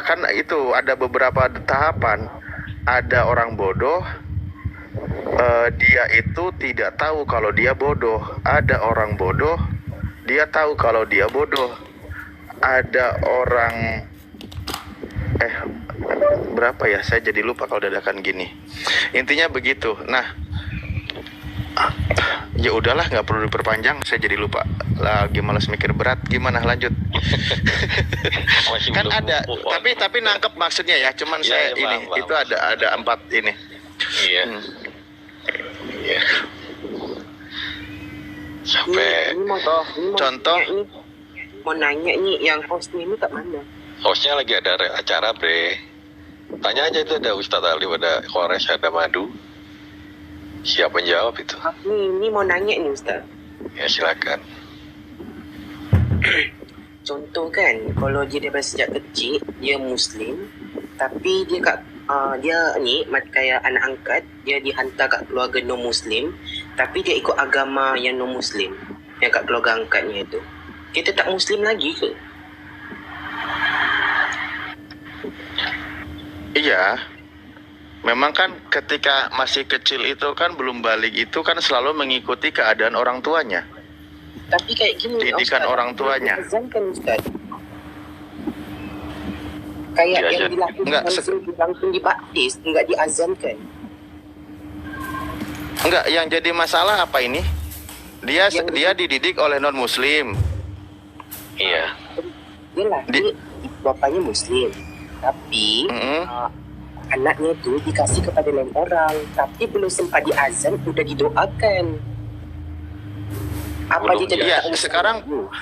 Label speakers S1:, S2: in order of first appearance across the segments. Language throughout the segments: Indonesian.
S1: Kan itu ada beberapa tahapan. Ada orang bodoh, dia itu tidak tahu kalau dia bodoh. Ada orang bodoh, dia tahu kalau dia bodoh. Ada orang berapa ya? Saya jadi lupa kalau dadakan gini. Intinya begitu. Nah, ya udahlah, nggak perlu diperpanjang. Saya jadi lupa. Lagi malas mikir berat. Gimana lanjut? Kan ada, tapi nangkep maksudnya ya. Cuman ya, saya ya, ini paham, itu ada 4 ini. Iya. Iya. Sampai
S2: ini
S1: contoh.
S2: Ini mau nanya nih, yang hostnya ini kat mana?
S1: Hostnya lagi ada acara, Bre. Tanya aja, itu ada Ustadz Ali, ada Kores, ada Madu. Siapa yang jawab itu?
S2: Ini mau nanya nih, Ustaz.
S1: Ya, silakan.
S2: Contoh kan, kalau dia daripada sejak kecil, dia Muslim, tapi dia kayak anak angkat, dia dihantar kat keluarga non-Muslim, tapi dia ikut agama yang non-Muslim, yang kat keluarga angkatnya itu. Dia tetap Muslim lagi ke?
S1: Iya, memang kan ketika masih kecil itu kan belum balik itu kan selalu mengikuti keadaan orang tuanya.
S2: Tapi kayak gini,
S1: didikan Ustaz, orang tuanya.
S2: Azankan, Ustaz. Kayak ya, yang dilakukan langsung dibaptis, enggak diazankan.
S1: Enggak, yang jadi masalah apa ini? Dia dididik oleh non Muslim. Iya.
S2: Dia lahir bapaknya Muslim. Tapi anaknya itu dikasih kepada lain orang, tapi belum sempat diazan udah didoakan. Apa dia jadi?
S1: Ya,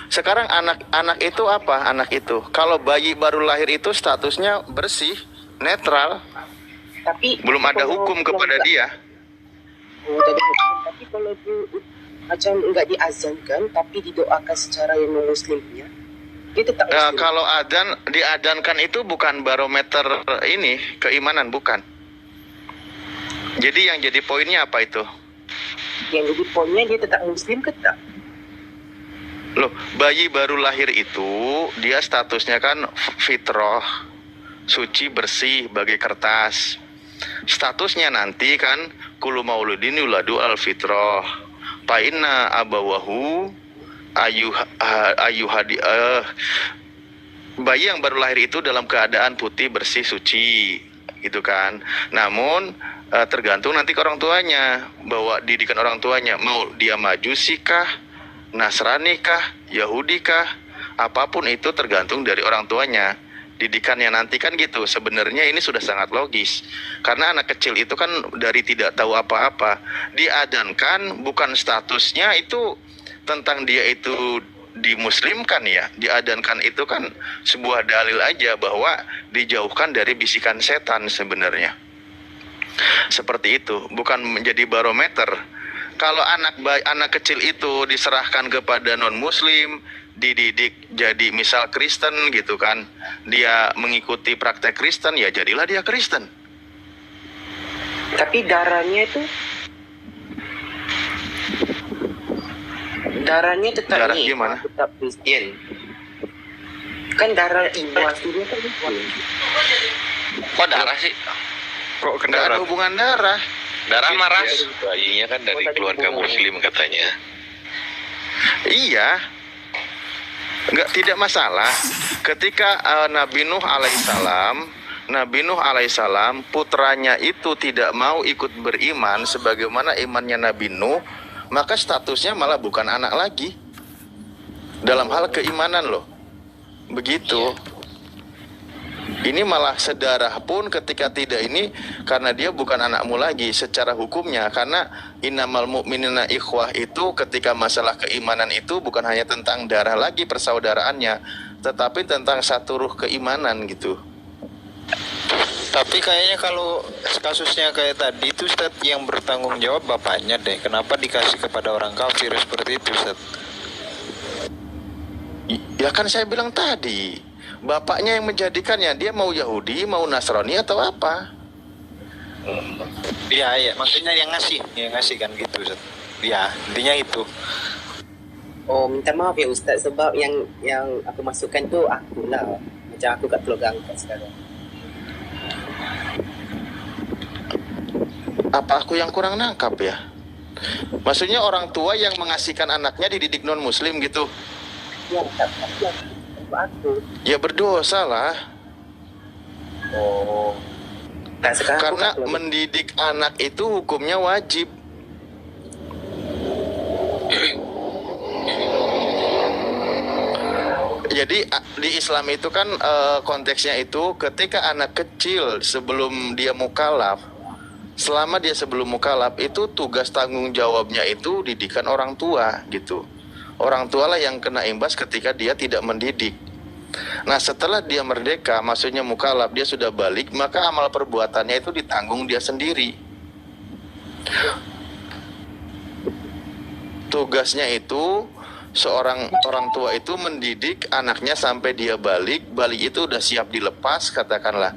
S1: sekarang anak itu apa? Anak itu kalau bayi baru lahir itu statusnya bersih, netral.
S2: Tapi
S1: belum ada hukum kepada dia.
S2: Tapi kalau dia macam enggak diazankan tapi didoakan secara yang non-muslimnya, dia tetap Muslim.
S1: Kalau diadankan itu bukan barometer ini keimanan, bukan. Jadi yang jadi poinnya apa itu?
S2: Yang jadi poinnya dia tetap Muslim ke tak?
S1: Loh, bayi baru lahir itu dia statusnya kan fitrah, suci bersih bagai kertas. Statusnya nanti kan kullu mauludin yuladu al fitrah. Fa inna abawahu bayi yang baru lahir itu dalam keadaan putih bersih suci gitu kan. Namun tergantung nanti ke orang tuanya, bahwa didikan orang tuanya mau dia Majusi kah, Nasrani kah, Yahudi kah, apapun itu tergantung dari orang tuanya. Didikannya nanti kan gitu. Sebenarnya ini sudah sangat logis, karena anak kecil itu kan dari tidak tahu apa-apa diadankan, bukan statusnya itu tentang dia itu dimuslimkan ya. Diadankan itu kan sebuah dalil aja bahwa dijauhkan dari bisikan setan sebenarnya. Seperti itu, bukan menjadi barometer. Kalau anak kecil itu diserahkan kepada non muslim, dididik jadi misal Kristen gitu kan, dia mengikuti praktek Kristen, ya jadilah dia Kristen.
S2: Tapi darahnya tetap
S1: darah gimana?
S2: Tetap Kristen. Kan darah ibu aslinya kan Kristen.
S1: Kok darah sih? Kok kendaraan? Ada hubungan darah. Darah maras. Bayinya kan dari keluarga Muslim katanya. Iya. Tidak masalah. Ketika Nabi Nuh alaihissalam putranya itu tidak mau ikut beriman sebagaimana imannya Nabi Nuh, maka statusnya malah bukan anak lagi dalam hal keimanan loh. Begitu. Ini malah sedarah pun ketika tidak ini, karena dia bukan anakmu lagi secara hukumnya. Karena innamal mu'minina ikhwah itu ketika masalah keimanan itu bukan hanya tentang darah lagi persaudaraannya, tetapi tentang satu ruh keimanan gitu.
S3: Tapi kayaknya kalau kasusnya kayak tadi itu Ustaz, yang bertanggung jawab bapaknya deh. Kenapa dikasih kepada orang kafir seperti itu Ustaz?
S1: Ya kan saya bilang tadi, bapaknya yang menjadikannya. Dia mau Yahudi, mau Nasrani atau apa?
S3: Iya, maksudnya yang ngasih kan gitu Ustaz. Ya, intinya itu.
S2: Oh, minta maaf ya Ustaz, sebab yang aku masukkan tu aku lah. macam aku kat keluarga angkat sekarang.
S1: Apa aku yang kurang nangkap ya? Maksudnya orang tua yang mengasihkan anaknya dididik non muslim gitu?
S2: Ya, tapi yang untuk aku.
S1: Ya berdosa lah.
S2: Oh. Nah, sekarang aku
S1: Karena
S2: kat keluarga.
S1: mendidik anak itu hukumnya wajib. Jadi di Islam itu kan konteksnya itu ketika anak kecil sebelum dia mukallaf, selama dia sebelum mukallaf itu tugas tanggung jawabnya itu didikan orang tua gitu. Orang tua lah yang kena imbas ketika dia tidak mendidik. Nah setelah dia merdeka, maksudnya mukallaf, dia sudah balik, maka amal perbuatannya itu ditanggung dia sendiri. Tugasnya itu seorang orang tua itu mendidik anaknya sampai dia balik itu udah siap dilepas katakanlah.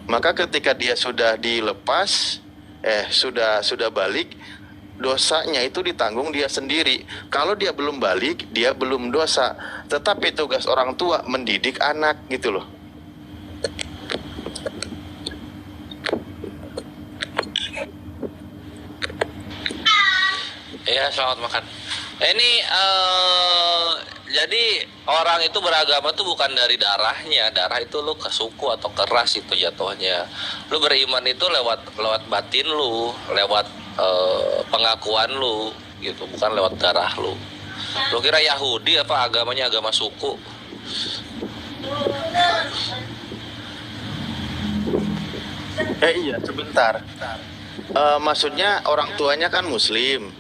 S1: Maka ketika dia sudah dilepas, sudah balik, dosanya itu ditanggung dia sendiri. Kalau dia belum balik, dia belum dosa. Tetapi tugas orang tua mendidik anak gitu loh.
S4: Iya, selamat makan. Ini jadi orang itu beragama tuh bukan dari darahnya. Darah itu lu ke suku atau ke ras itu jatuhnya. Lu beriman itu lewat batin lu, lewat pengakuan lu gitu, bukan lewat darah lu. Lu kira Yahudi apa agamanya agama suku?
S1: Iya, sebentar. Maksudnya orang tuanya kan muslim.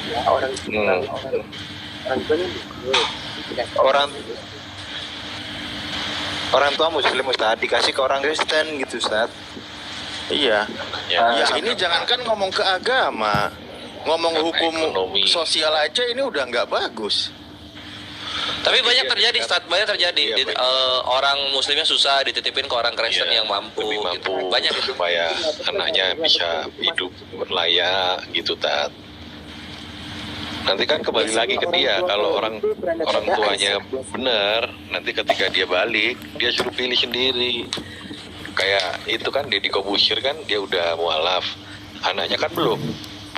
S2: Ya, orang tuanya
S3: Orang orang tua muslim Ustaz dikasih ke orang Kristen gitu Ustaz.
S1: Iya.
S4: Ya,
S1: Ya ini jangankan ngomong ke agama, ngomong
S4: Karena
S1: hukum
S4: ekonomi.
S1: sosial aja ini udah nggak bagus.
S4: Tapi banyak
S5: Iya,
S4: terjadi,
S5: kan?
S4: Ustaz, banyak terjadi.
S5: Iya,
S4: Orang muslimnya susah dititipin ke orang Kristen
S5: Iya,
S4: yang mampu,
S5: lebih
S4: gitu.
S5: mampu
S4: Banyak itu.
S5: supaya anaknya bisa hidup berlayak gitu Tat. Nanti kan kembali lagi ke dia, kalau orang tuanya benar, nanti ketika dia balik dia suruh pilih sendiri. Kayak itu kan Deddy Kobusir kan dia udah mualaf, anaknya kan belum.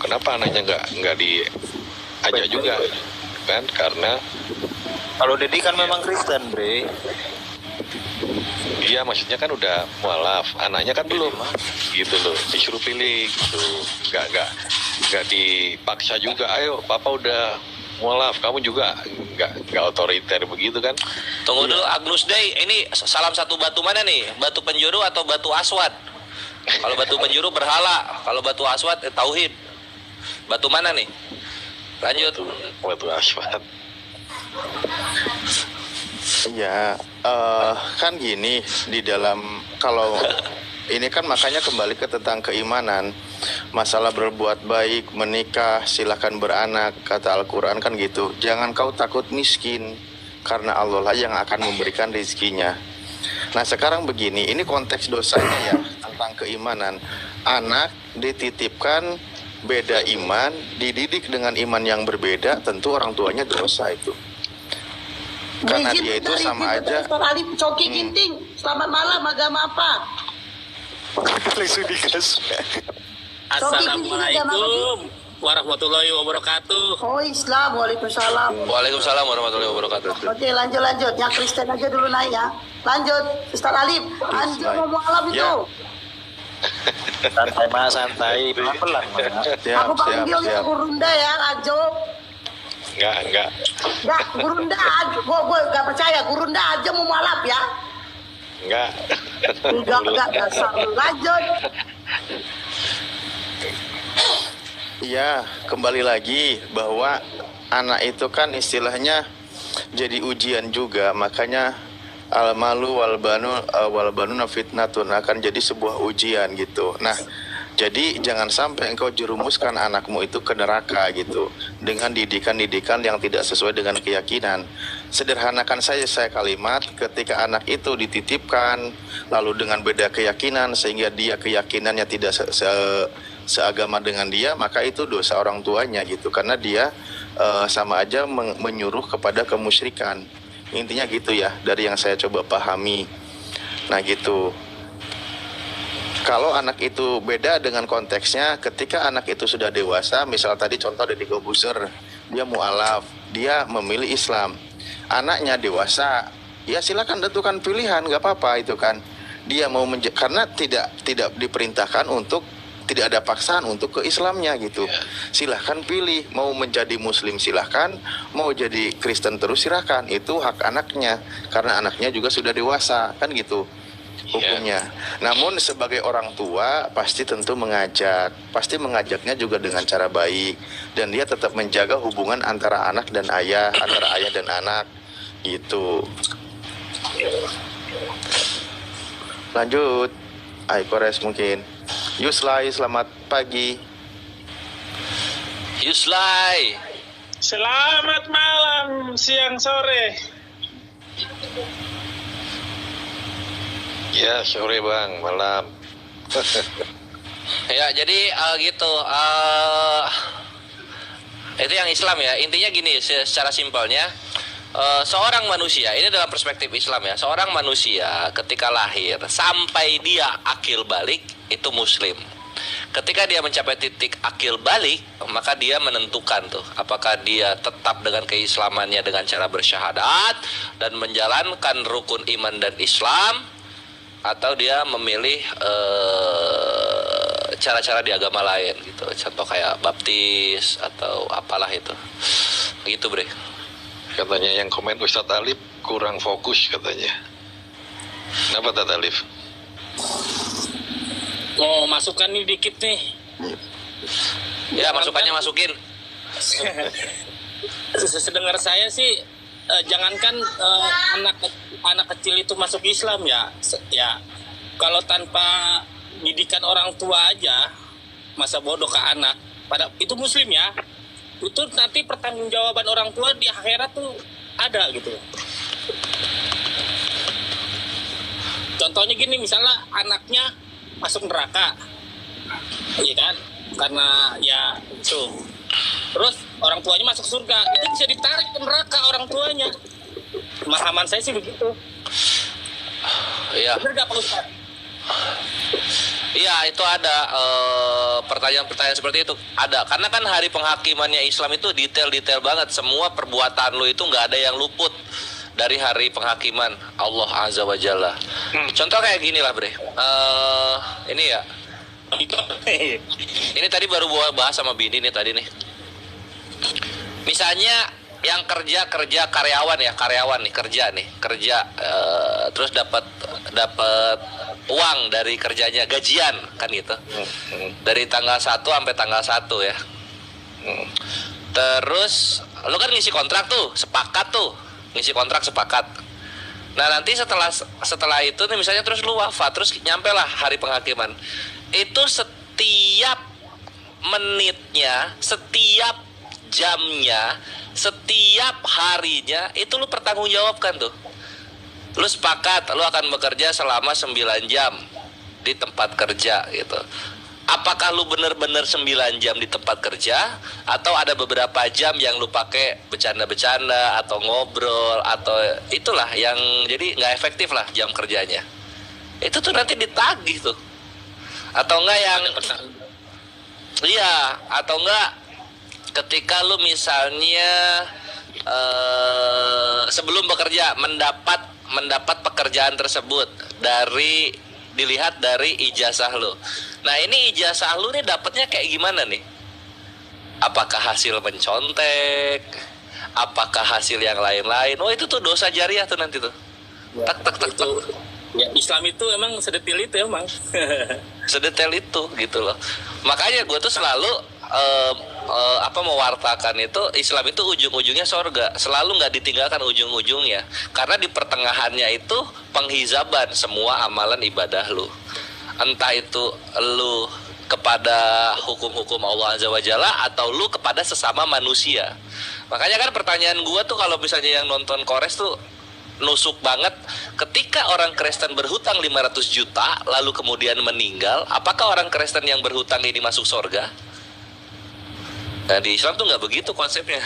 S5: Kenapa anaknya nggak diajak juga kan? Karena
S3: Kalau Dedi kan memang Kristen, Bre.
S5: iya maksudnya kan udah mualaf, anaknya kan belum, gitu loh, disuruh pilih gitu, nggak dipaksa juga, ayo papa udah mualaf, kamu juga nggak otoriter begitu kan?
S4: Tunggu dulu, Agnus Day, ini salam satu batu mana nih? Batu penjuru atau batu aswad? Kalau batu penjuru berhala, kalau batu aswad tauhid. Batu mana nih? Lanjut.
S5: Waktu asfalt.
S1: Ya, kan gini di dalam kalau ini kan makanya kembali ke tentang keimanan, masalah berbuat baik, menikah, silakan beranak, kata Al-Quran kan gitu. Jangan kau takut miskin, karena Allah lah yang akan memberikan rezekinya. Nah sekarang begini, ini konteks dosanya ya tentang keimanan. Anak dititipkan beda iman, dididik dengan iman yang berbeda, tentu orang tuanya dosa itu. Karena dia itu sama aja.
S6: Ustaz Alim Coki Ginting, selamat malam, agama apa?
S3: Langsung digas.
S6: Assalamualaikum
S7: warahmatullahi wabarakatuh.
S6: Oh Islam, waalaikumsalam.
S4: Waalaikumsalam warahmatullahi wabarakatuh.
S6: Oke lanjut, yang Kristen aja dulu naik ya. Lanjut, Ustaz Alim, anjir ngomong alam itu.
S1: Ya.
S3: Santai Mas, santai. Pelan-pelan Mas.
S1: Siap,
S6: Aku panggil ya Gurunda ya, Ajo.
S5: Enggak.
S6: Enggak, Gurunda Ajo, gue gak percaya, Gurunda aja mau malap ya.
S5: Enggak.
S6: Enggak, dasar. Lanjut.
S1: Iya, kembali lagi bahwa anak itu kan istilahnya jadi ujian juga, makanya al-malu wal banuna fitnatun, akan jadi sebuah ujian gitu. Nah, jadi jangan sampai engkau jerumuskan anakmu itu ke neraka gitu dengan didikan-didikan yang tidak sesuai dengan keyakinan. Sederhanakan saja saya kalimat, ketika anak itu dititipkan lalu dengan beda keyakinan sehingga dia keyakinannya tidak seagama dengan dia, maka itu dosa orang tuanya gitu, karena dia sama aja menyuruh kepada kemusyrikan. Intinya gitu ya, dari yang saya coba pahami. Nah gitu. Kalau anak itu beda dengan konteksnya, ketika anak itu sudah dewasa, misal tadi contoh dari Gobuser, dia mu'alaf, dia memilih Islam. Anaknya dewasa, ya silakan tentukan pilihan, nggak apa-apa itu kan. Dia mau karena tidak diperintahkan untuk, tidak ada paksaan untuk ke Islamnya gitu. Silahkan pilih, mau menjadi Muslim silahkan, mau jadi Kristen terus silahkan. Itu hak anaknya, karena anaknya juga sudah dewasa kan gitu hukumnya. Namun sebagai orang tua pasti tentu pasti mengajaknya juga dengan cara baik, dan dia tetap menjaga hubungan antara anak dan ayah, antara ayah dan anak gitu. Lanjut, Kores mungkin. Yuslai, selamat pagi.
S4: Yuslai.
S8: Selamat malam, siang, sore.
S5: Ya, sore Bang, malam.
S4: Ya, jadi gitu. Itu yang Islam ya. Intinya gini, secara simpelnya, seorang manusia, ini dalam perspektif Islam ya, seorang manusia ketika lahir sampai dia akil balik itu Muslim. Ketika dia mencapai titik akil balik, maka dia menentukan tuh apakah dia tetap dengan keislamannya dengan cara bersyahadat dan menjalankan rukun iman dan Islam, atau dia memilih cara-cara di agama lain gitu. Contoh kayak baptis atau apalah itu. Gitu, Bre.
S5: Katanya yang komen Ustadz Alif kurang fokus katanya. Kenapa Ustadz Alif?
S7: Mau masukkan nih dikit nih.
S4: Ya, masukannya masukin.
S7: Sedengar saya sih, jangankan anak kecil itu masuk Islam ya, ya kalau tanpa didikan orang tua aja, masa bodoh ke anak, pada itu Muslim ya, itu nanti pertanggungjawaban orang tua di akhirat tuh ada gitu. Contohnya gini, misalnya anaknya masuk neraka, iya kan, karena ya itu. Terus orang tuanya masuk surga, itu bisa ditarik ke neraka orang tuanya. Pemahaman saya sih begitu.
S4: Iya.
S7: Benar nggak Pak Ustadz?
S4: Iya, itu ada pertanyaan-pertanyaan seperti itu. Ada, karena kan hari penghakimannya Islam itu detail-detail banget. Semua perbuatan lu itu nggak ada yang luput dari hari penghakiman Allah Azza wa Jalla. Contoh kayak gini lah, Bre. Ini ya. Ini tadi baru bahas sama bini nih tadi nih. Misalnya yang kerja karyawan nih kerja terus dapat uang dari kerjanya, gajian kan gitu, dari tanggal 1 sampai tanggal 1 ya. Terus lu kan ngisi kontrak tuh, sepakat. Nah nanti setelah itu nih misalnya terus lu wafat, terus nyampe lah hari penghakiman. Itu setiap menitnya, setiap jamnya, setiap harinya itu lu pertanggungjawabkan tuh. Lu sepakat lu akan bekerja selama 9 jam di tempat kerja gitu. Apakah lu bener-bener 9 jam di tempat kerja, atau ada beberapa jam yang lu pakai bercanda-bercanda atau ngobrol, atau itulah yang jadi nggak efektif lah jam kerjanya. Itu tuh nanti ditagih tuh. Atau enggak yang iya, atau enggak ketika lu misalnya sebelum bekerja mendapat pekerjaan tersebut dilihat dari ijazah lu. Nah ini ijazah lu nih dapatnya kayak gimana nih? Apakah hasil mencontek? Apakah hasil yang lain-lain? Oh itu tuh dosa jariah tuh nanti tuh. Tak.
S7: Ya, Islam itu emang sedetail itu emang.
S4: Sedetail itu gitu loh. Makanya gue tuh selalu mewartakan itu Islam itu ujung-ujungnya sorga, selalu nggak ditinggalkan ujung-ujungnya, karena di pertengahannya itu penghizaban semua amalan ibadah lu, entah itu lu kepada hukum-hukum Allah Azza wa Jalla atau lu kepada sesama manusia. Makanya kan pertanyaan gua tuh kalau misalnya yang nonton Kores tuh nusuk banget, ketika orang Kristen berhutang 500 juta lalu kemudian meninggal, apakah orang Kristen yang berhutang ini masuk surga? Nah di Islam tuh nggak begitu konsepnya.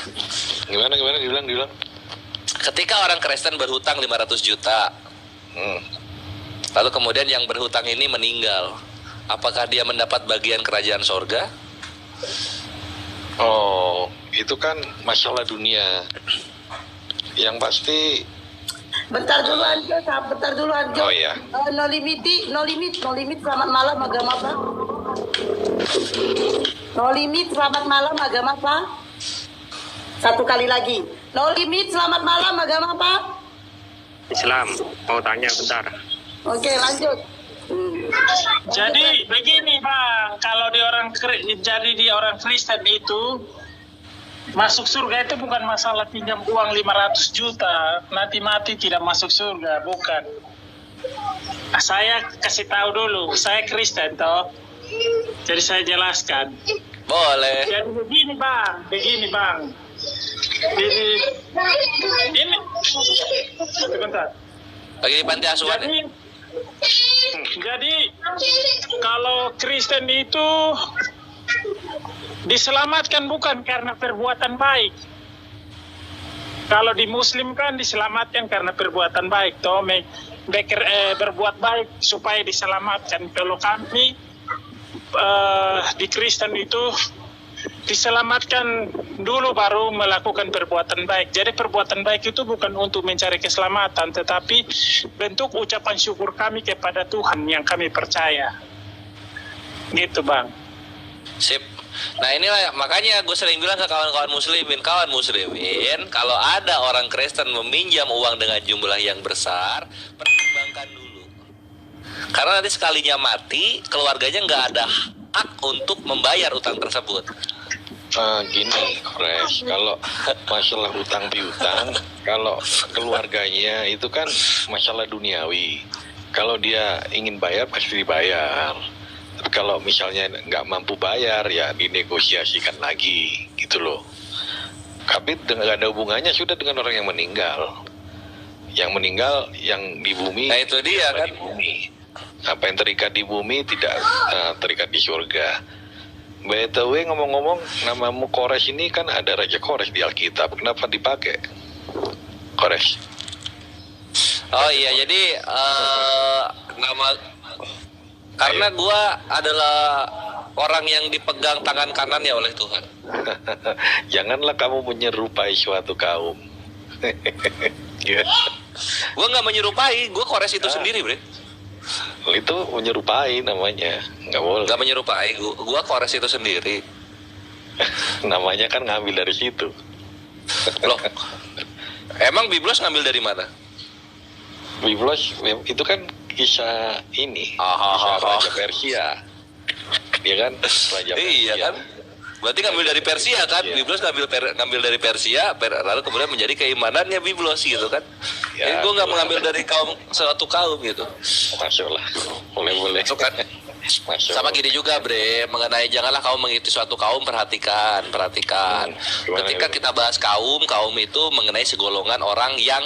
S5: Gimana dibilang?
S4: ketika orang Kristen berhutang 500 juta, lalu kemudian yang berhutang ini meninggal, apakah dia mendapat bagian kerajaan sorga?
S5: Oh, itu kan masalah dunia. Yang pasti.
S6: Bentar dulu Anjo, bentar dulu Anjo.
S5: Oh iya.
S6: No limit. Selamat malam agama apa? No limit, selamat malam agama apa? Satu kali lagi. No limit, selamat malam agama apa?
S9: Islam. Mau tanya bentar.
S6: Oke, lanjut.
S8: Jadi begini Bang, kalau di orang Kristen itu masuk surga itu bukan masalah pinjam uang 500 juta, nanti mati tidak masuk surga, bukan. Saya kasih tahu dulu, saya Kristen toh. Jadi saya jelaskan.
S4: Boleh.
S8: Jadi begini Bang. Ini sebentar.
S4: Lagi di panti asuhan.
S8: Jadi kalau Kristen itu diselamatkan bukan karena perbuatan baik. Kalau di Muslim kan diselamatkan karena perbuatan baik, toh berbuat baik supaya diselamatkan. Kalau kami di Kristen itu diselamatkan dulu baru melakukan perbuatan baik. Jadi perbuatan baik itu bukan untuk mencari keselamatan, tetapi bentuk ucapan syukur kami kepada Tuhan yang kami percaya. Gitu Bang.
S4: Sip. Nah inilah makanya gue sering bilang ke kawan muslimin, kalau ada orang Kristen meminjam uang dengan jumlah yang besar, pertimbangkan dulu. Karena nanti sekalinya mati, keluarganya nggak ada hak untuk membayar utang tersebut.
S5: Gini, Fresh, kalau masalah utang piutang, kalau keluarganya itu kan masalah duniawi. Kalau dia ingin bayar pasti dibayar. Tapi kalau misalnya nggak mampu bayar, ya dinegosiasikan lagi, gitu loh. Tapi nggak ada hubungannya sudah dengan orang yang meninggal. Yang meninggal, yang di bumi.
S4: Nah itu dia kan.
S5: Di bumi. Apa yang terikat di bumi tidak terikat di surga. BTW ngomong-ngomong, namamu Kores ini kan ada Raja Kores di Alkitab. Kenapa dipakai Kores?
S4: Oh iya, jadi karena gua adalah orang yang dipegang tangan kanannya oleh Tuhan.
S5: Janganlah kamu menyerupai suatu kaum.
S4: Gua nggak menyerupai, gua Kores itu sendiri, Bre.
S5: Itu menyerupai namanya, nggak boleh.
S4: Nggak menyerupai, gua Kores itu sendiri.
S5: Namanya kan ngambil dari situ.
S4: Loh, emang Biblos ngambil dari mana?
S5: Biblos itu kan kisah ini, kisah Raja Persia, ya kan? Raja Persia.
S4: Iya kan? Berarti ngambil dari Persia kan?
S5: Iya.
S4: Biblos ngambil dari Persia, lalu kemudian menjadi keimanannya Biblos gitu kan?
S5: Ya,
S4: jadi gue nggak mengambil dari suatu kaum gitu.
S5: Masuk lah, boleh.
S4: Masuk kan? Sama gini juga Bre, mengenai janganlah kamu mengikuti suatu kaum, perhatikan. Ketika kita bahas kaum itu mengenai segolongan orang yang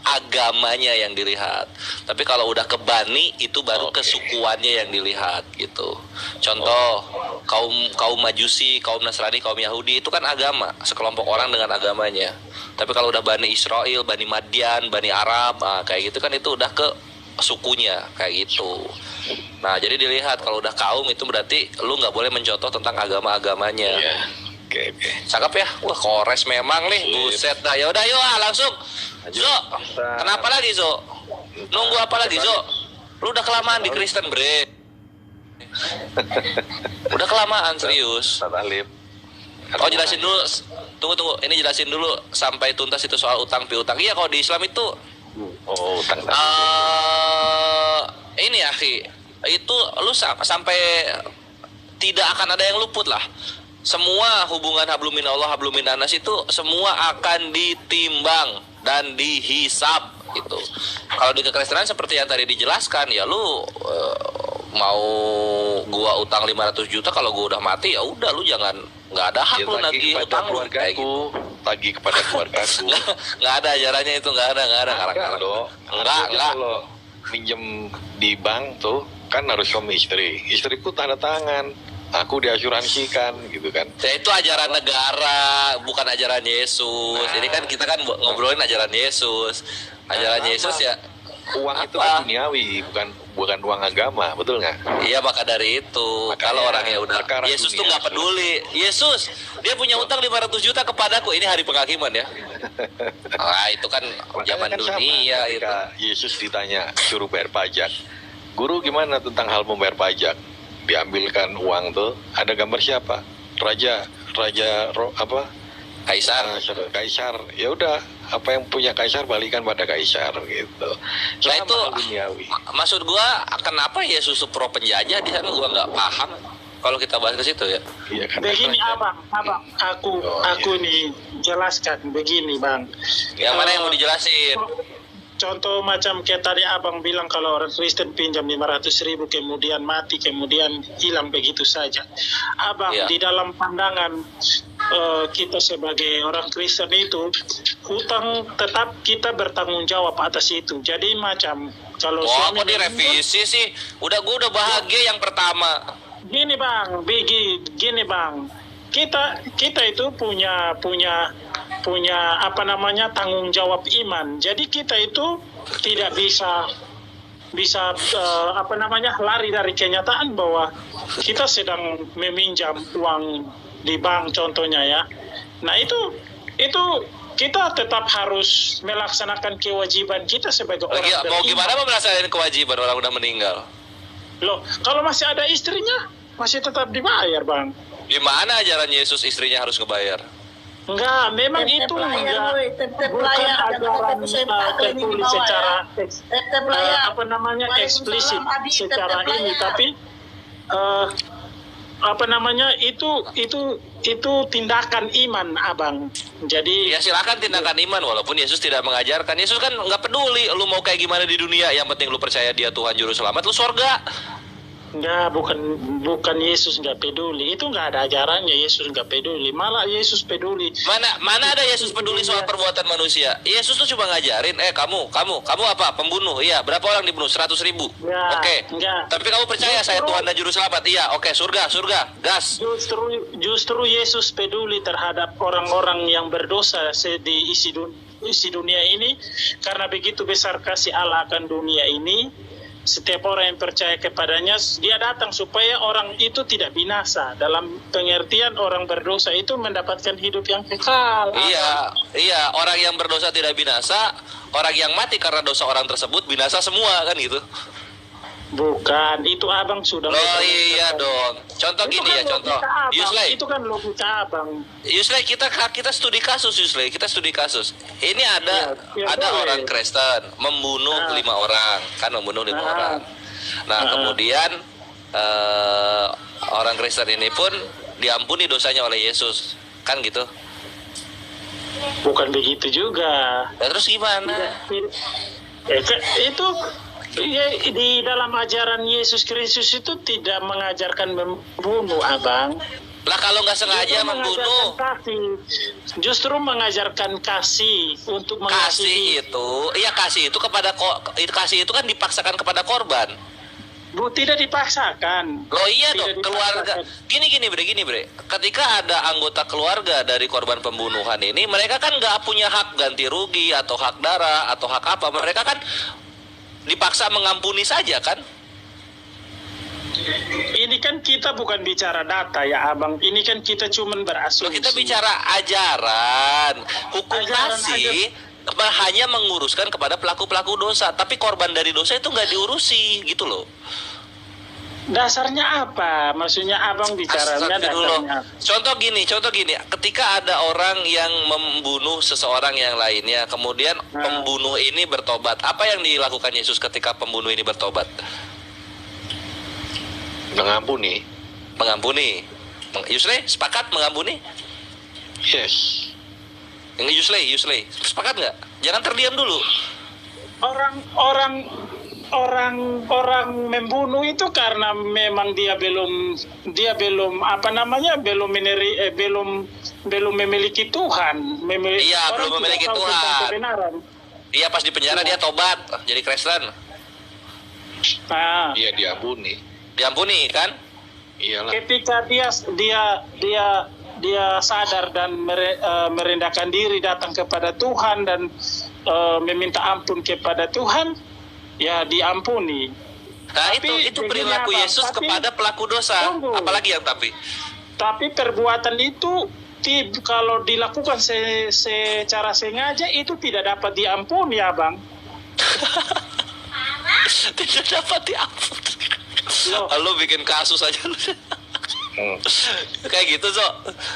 S4: agamanya yang dilihat. Tapi kalau udah ke bani itu baru kesukuannya yang dilihat gitu. Contoh kaum Majusi, kaum Nasrani, kaum Yahudi itu kan agama, sekelompok orang dengan agamanya. Tapi kalau udah Bani Israel, Bani Madian, Bani Arab, kayak gitu kan itu udah ke sukunya kayak gitu. Nah jadi dilihat kalau udah kaum itu berarti lu nggak boleh mencontoh tentang agama-agamanya.
S5: Iya. Oke.
S4: Cakep ya, wah Kores memang nih, buset dah. Ya udah yuk langsung. Zo, kenapa lagi Zo? Nunggu apa lagi Zo? Lu udah kelamaan di Kristen Bre. Udah kelamaan serius.
S5: Alif.
S4: Oh jelasin dulu, tunggu, ini jelasin dulu sampai tuntas itu soal utang piutang. Iya kalau di Islam itu
S5: utang.
S4: ini ya itu lu sampai tidak akan ada yang luput lah. Semua hubungan hablumin Allah hablumin anas itu semua akan ditimbang dan dihisab gitu. Kalau di kekristenan seperti yang tadi dijelaskan ya lu mau gua utang 500 juta kalau gua udah mati ya udah lu jangan nggak ada hak lu nagih utang lu kayak gitu.
S5: Tagih kepada keluargaku.
S4: Nggak ada ajarannya itu nggak ada
S5: enggak. Kalau minjem di bank tuh kan harus suami istri. Istriku tanda tangan aku diasuransikan gitu kan.
S4: Ya itu ajaran negara, bukan ajaran Yesus. Ini kan kita kan ngobrolin ajaran Yesus. Ajaran Yesus ya.
S5: Uang itu kan duniawi, bukan uang agama, betul nggak?
S4: Iya, maka dari itu.
S5: Makanya,
S4: kalau orang ya udah
S5: perkara
S4: Yesus tuh
S5: dunia.
S4: nggak peduli. Yesus dia punya utang 500 juta kepadaku. Ini hari penghakiman ya. Ah, itu kan zaman
S5: Makanya kan sama,
S4: dunia itu.
S5: ketika Yesus ditanya suruh bayar pajak, guru gimana tentang hal membayar pajak? Diambilkan uang tuh, ada gambar siapa? Raja apa?
S4: Kaisar.
S5: Kaisar. Ya udah, apa yang punya Kaisar balikan pada Kaisar gitu.
S4: Nah itu
S5: Sama duniawi.
S4: maksud gua kenapa Yesus pro penjajah di sana gua nggak paham. Kalau kita bahas ke situ ya.
S5: Iya kan.
S8: Begini abang, aku nih jelaskan begini bang.
S4: Yang mana yang mau dijelasin?
S8: Contoh macam kayak tadi abang bilang kalau orang Kristen pinjam 500.000 kemudian mati kemudian hilang begitu saja. Abang
S4: Iya.
S8: di dalam pandangan kita sebagai orang Kristen itu hutang tetap kita bertanggung jawab atas itu. Jadi macam kalau
S4: Wah,
S8: suami
S4: kok direvisi sih? Gua udah bahagia yang pertama.
S8: gini bang, kita itu punya apa namanya tanggung jawab iman. Jadi kita itu tidak bisa apa namanya lari dari kenyataan bahwa kita sedang meminjam uang di bank contohnya ya. Nah itu kita tetap harus melaksanakan kewajiban kita sebagai orang
S4: Lagi, mau
S8: beriman.
S4: gimana mau melaksanakan kewajiban orang udah meninggal?
S8: Loh, kalau masih ada istrinya masih tetap dibayar bang.
S4: Gimana ajaran Yesus istrinya harus ngebayar?
S8: Enggak, memang
S6: Tetep
S8: itu
S6: layar,
S8: enggak
S6: woy. Tetep
S8: bukan
S6: layar.
S8: ajaran
S6: Tetep sempak ini di
S8: tertulis
S6: bawah,
S8: secara
S6: ya. Tetep layar.
S8: apa namanya
S6: Waalaikumsalam,
S8: eksplisit
S6: Abi.
S8: secara
S6: Tetep
S8: ini,
S6: layar.
S8: tapi apa namanya itu tindakan iman abang. Jadi
S4: Ya silakan tindakan iman walaupun Yesus tidak mengajarkan. Yesus kan nggak peduli lu mau kayak gimana di dunia, yang penting lu percaya Dia Tuhan juru selamat, lu surga.
S8: enggak, bukan Yesus nggak peduli, itu nggak ada ajarannya Yesus nggak peduli, malah Yesus peduli.
S4: Mana ada Yesus peduli soal perbuatan manusia? Yesus tuh cuma ngajarin, kamu apa? Pembunuh. Iya, berapa orang dibunuh? 100.000.
S8: Ya,
S4: Oke.
S8: enggak.
S4: Tapi kamu percaya saya Tuhan dan juru selamat? Iya, oke, surga, gas.
S8: Justru Yesus peduli terhadap orang-orang yang berdosa di isi dunia ini, karena begitu besar kasih Allah akan dunia ini. Setiap orang yang percaya kepadanya, Dia datang supaya orang itu tidak binasa. Dalam pengertian orang berdosa itu mendapatkan hidup yang kekal.
S4: Iya, orang yang berdosa tidak binasa, orang yang mati karena dosa orang tersebut binasa semua kan gitu.
S8: Bukan, itu abang sudah.
S4: Oh iya dong. Contoh
S8: Itu
S4: gini
S8: kan
S4: ya, contoh.
S8: logika abang.
S4: Yusley,
S8: Itu kan logika abang.
S4: Yusley kita studi kasus, Yusley. Kita studi kasus. Ini ada
S8: Ya, boleh.
S4: orang Kristen membunuh 5 orang, kan membunuh 5 orang. Nah, kemudian orang Kristen ini pun diampuni dosanya oleh Yesus, kan gitu.
S8: Bukan begitu juga.
S4: Ya, terus gimana?
S8: Itu ya, di dalam ajaran Yesus Kristus itu tidak mengajarkan membunuh abang.
S4: Lah kalau nggak sengaja
S8: Itu
S4: membunuh,
S8: mengajarkan kasih. Justru mengajarkan kasih untuk mengasihi.
S4: kasih itu kan dipaksakan kepada korban.
S8: Tidak dipaksakan.
S4: Loh iya
S8: Tidak
S4: dong, keluarga.
S8: dipaksakan.
S4: Gini bre. Ketika ada anggota keluarga dari korban pembunuhan ini, mereka kan nggak punya hak ganti rugi atau hak darah atau hak apa. Mereka kan dipaksa mengampuni saja kan?
S8: Ini kan kita bukan bicara data ya abang. Ini kan kita cuman
S4: Loh,
S8: berasumsi.
S4: kita bicara ajaran. Hukum
S8: Ajaran
S4: kasih hanya menguruskan kepada pelaku-pelaku dosa, tapi korban dari dosa itu nggak diurusi gitu loh.
S8: Dasarnya apa? Maksudnya abang bicaranya
S4: Astagfirullah.
S8: dasarnya.
S4: Contoh gini, ketika ada orang yang membunuh seseorang yang lainnya, kemudian pembunuh ini bertobat, apa yang dilakukan Yesus ketika pembunuh ini bertobat?
S5: Mengampuni.
S4: Yusley, sepakat mengampuni?
S5: Yes.
S4: Yusley, sepakat nggak? Jangan terdiam dulu.
S8: Orang membunuh itu karena memang dia belum apa namanya belum memiliki Tuhan.
S4: Iya, belum memiliki Tuhan. Iya, pas di penjara dia tobat jadi Kristen.
S8: Nah,
S5: Iya, diampuni.
S4: Diampuni kan?
S5: Iyalah.
S8: ketika dia sadar dan merendahkan diri datang kepada Tuhan dan meminta ampun kepada Tuhan, ya diampuni.
S4: Nah,
S8: Tapi
S4: itu
S8: begini,
S4: perilaku
S8: Abang,
S4: Yesus
S8: tapi-
S4: kepada pelaku dosa.
S8: Tunggu.
S4: Apalagi yang tapi?
S8: Tapi perbuatan itu kalau dilakukan secara sengaja itu tidak dapat diampuni, Abang.
S4: Tidak dapat diampuni.
S8: Loh.
S4: Lu bikin kasus aja lu. Kayak gitu, So.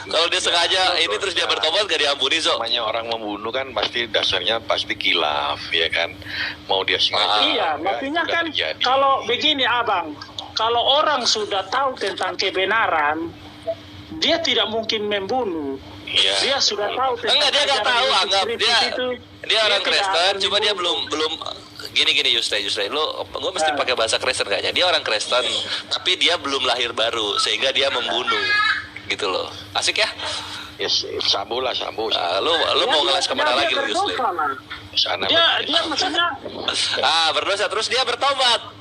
S4: Kalau dia sengaja ini terus dia bertobat gak diampuni, So.
S5: Namanya orang membunuh kan pasti dasarnya pasti kilaf, ya kan? Mau dia sengaja.
S8: Iya,
S5: enggak,
S8: maksudnya
S5: udah
S8: kan
S5: terjadi.
S8: kalau begini, Abang, kalau orang sudah tahu tentang kebenaran, dia tidak mungkin membunuh.
S5: Iya.
S8: Dia sudah tahu tentang
S4: Enggak, dia nggak
S8: ajaran
S4: tahu,
S8: Yesus
S4: anggap
S8: Kristus
S4: dia
S8: itu,
S4: dia orang
S8: tidak
S4: Kristen,
S8: akan
S4: cuma dia
S8: membunuh.
S4: belum gini Yusre, lu gue mesti pakai bahasa Kristen kayaknya. Dia orang Kristen, tapi dia belum lahir baru sehingga dia membunuh. Gitu loh. Asik ya?
S5: Yes, sambu lah, sambu.
S4: Nah, lu mau ngeles kemana lagi lu, Yusre?
S5: Sana
S8: Dia maksudnya
S4: Berdosa terus dia bertobat.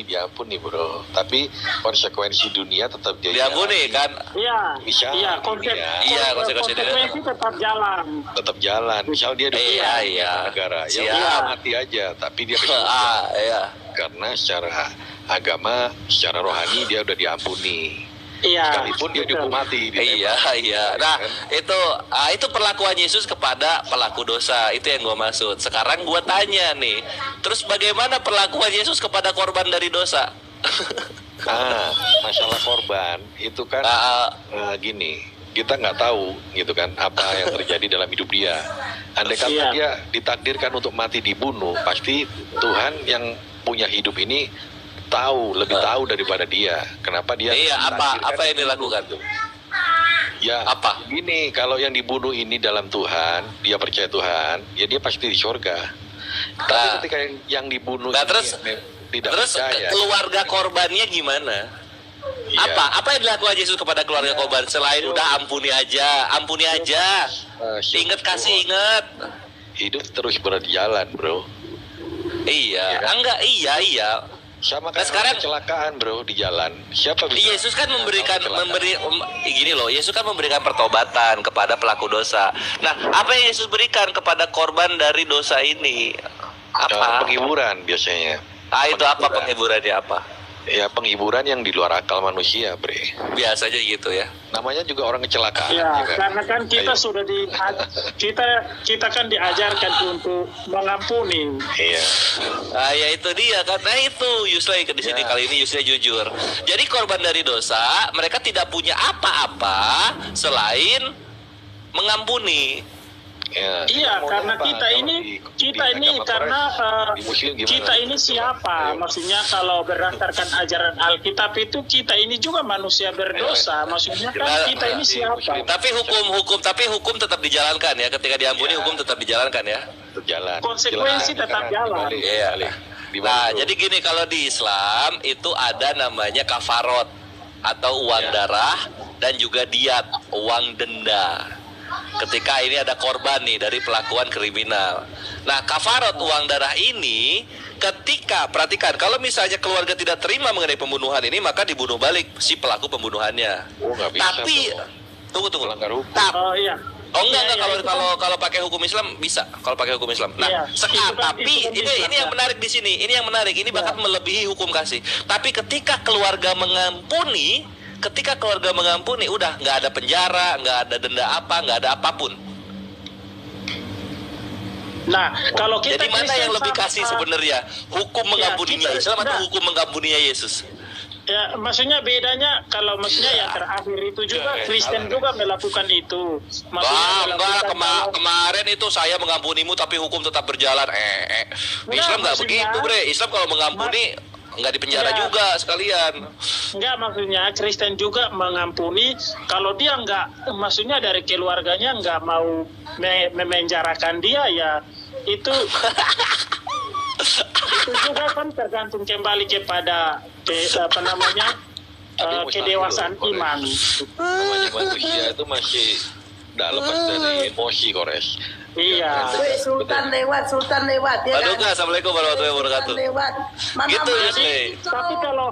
S5: diampuni bro. Tapi konsekuensi dunia tetap dia
S4: Diampuni kan?
S5: Bisa.
S8: Iya,
S4: konsekuensi
S8: tetap jalan.
S5: tetap jalan. Misal dia
S4: Iya.
S5: negara, ya
S4: Siap.
S5: udah mati aja. Tapi dia
S4: Iya.
S5: karena secara agama, secara rohani dia udah diampuni.
S8: Iya.
S5: Sekalipun dia dihukum mati. ditembak.
S4: Iya. Nah, itu perlakuan Yesus kepada pelaku dosa. Itu yang gua maksud. Sekarang gua tanya nih, terus bagaimana perlakuan Yesus kepada korban dari dosa?
S5: Masalah korban itu kan gini, kita nggak tahu gitu kan apa yang terjadi dalam hidup dia. Andai kata dia ditakdirkan untuk mati dibunuh, pasti Tuhan yang punya hidup ini lebih tahu daripada dia. Kenapa dia?
S4: Iya, apa yang dilakukan tuh?
S5: Ya,
S4: Apa?
S5: Gini, kalau yang dibunuh ini dalam Tuhan, dia percaya Tuhan, ya dia pasti di surga. Tapi ketika yang dibunuh
S4: terus
S5: tidak
S4: terus
S5: percaya,
S4: keluarga korbannya gimana?
S5: ya,
S4: Apa yang dilakukan Yesus kepada keluarga korban selain udah ampuni aja? Ingat.
S5: hidup terus berjalan, bro.
S4: Iya.
S5: Iya kan?
S4: Iya.
S5: Sama
S4: Nah,
S5: kayak
S4: sekarang-
S5: kecelakaan, bro, di jalan. Siapa bisa?
S4: Yesus kan memberikan
S5: Kecelakaan.
S4: gini loh, Yesus kan memberikan pertobatan kepada pelaku dosa. Nah, apa yang Yesus berikan kepada korban dari dosa ini? Apa?
S5: Penghiburan biasanya.
S4: Itu apa penghiburannya apa?
S5: Ya, penghiburan yang di luar akal manusia, bre.
S4: Biasanya gitu ya.
S5: Namanya juga orang kecelakaan.
S8: Ya,
S5: kan?
S8: karena kan kita
S5: Ayo.
S8: sudah kita kan diajarkan untuk mengampuni.
S5: Iya.
S4: Ya itu dia kan. Nah itu Yusle di sini kali ini Yusle jujur. Jadi korban dari dosa mereka tidak punya apa-apa selain mengampuni.
S5: Ya,
S8: Iya,
S5: mau
S8: karena
S5: apa?
S8: kita
S5: Kalau
S8: ini
S5: di agama
S8: karena
S5: di Muslim gimana?
S8: kita ini siapa?
S5: Ayo.
S8: Maksudnya kalau berdasarkan ajaran Alkitab itu kita ini juga manusia berdosa. Maksudnya kan kita ini siapa?
S4: Tapi hukum tetap dijalankan ya. Ketika diampuni hukum tetap dijalankan ya.
S5: Jalan.
S8: Konsekuensi
S5: Silakan,
S8: tetap
S5: silakan.
S8: jalan.
S5: Dibalik,
S4: Iya.
S5: dibalik. Dibalik,
S4: Nah,
S5: bro.
S4: jadi gini kalau di Islam itu ada namanya kafarot atau uang darah dan juga diat, uang denda. Ketika ini ada korban nih dari pelakuan kriminal. Nah, kafarot uang darah ini ketika perhatikan kalau misalnya keluarga tidak terima mengenai pembunuhan ini maka dibunuh balik si pelaku pembunuhannya.
S5: Oh, nggak bisa,
S4: Tapi
S5: bro.
S4: tunggu.
S5: Melanggar hukum.
S8: Oh iya.
S4: Oh enggak
S8: Iya, itu kan-
S4: kalau pakai hukum Islam bisa kalau pakai hukum Islam. Nah,
S8: Iya, itu kan
S4: tapi
S8: Islam,
S4: ini yang
S8: ya.
S4: menarik di sini. Ini yang menarik. Ini bahkan melebihi hukum kasih. Tapi ketika keluarga mengampuni, udah nggak ada penjara, nggak ada denda apa, nggak ada apapun.
S8: Nah, kalau kita
S4: Jadi mana
S8: Kristen
S4: yang lebih kasih sebenarnya? Hukum mengampuninya
S8: kita-
S4: Islam atau
S8: enggak.
S4: hukum mengampuninya Yesus?
S8: Ya, maksudnya bedanya kalau maksudnya yang terakhir itu juga Kristen juga melakukan itu. Maksudnya
S4: Enggak,
S8: melakukan
S4: kemarin itu saya mengampunimu tapi hukum tetap berjalan. Islam nggak
S8: maksudnya-
S4: begitu, Bre. Islam kalau mengampuni nggak dipenjara
S8: Iya.
S4: juga sekalian.
S8: Enggak, maksudnya Kristen juga mengampuni kalau dia enggak, maksudnya dari keluarganya enggak mau memenjarakan dia, ya itu itu juga kan tergantung kembali kepada kedewasaan
S5: Kores.
S8: iman.
S5: Namanya manusia itu masih dalam dari emosi, Kores.
S8: Iya.
S6: Wih, Sultan lewat ya
S4: Aduh,
S6: kan?
S4: Kak, Assalamualaikum warahmatullahi
S6: Sultan
S4: wabarakatuh.
S6: lewat. Mana
S4: Gitu,
S6: mana
S4: Yusli.
S6: itu?
S8: Tapi kalau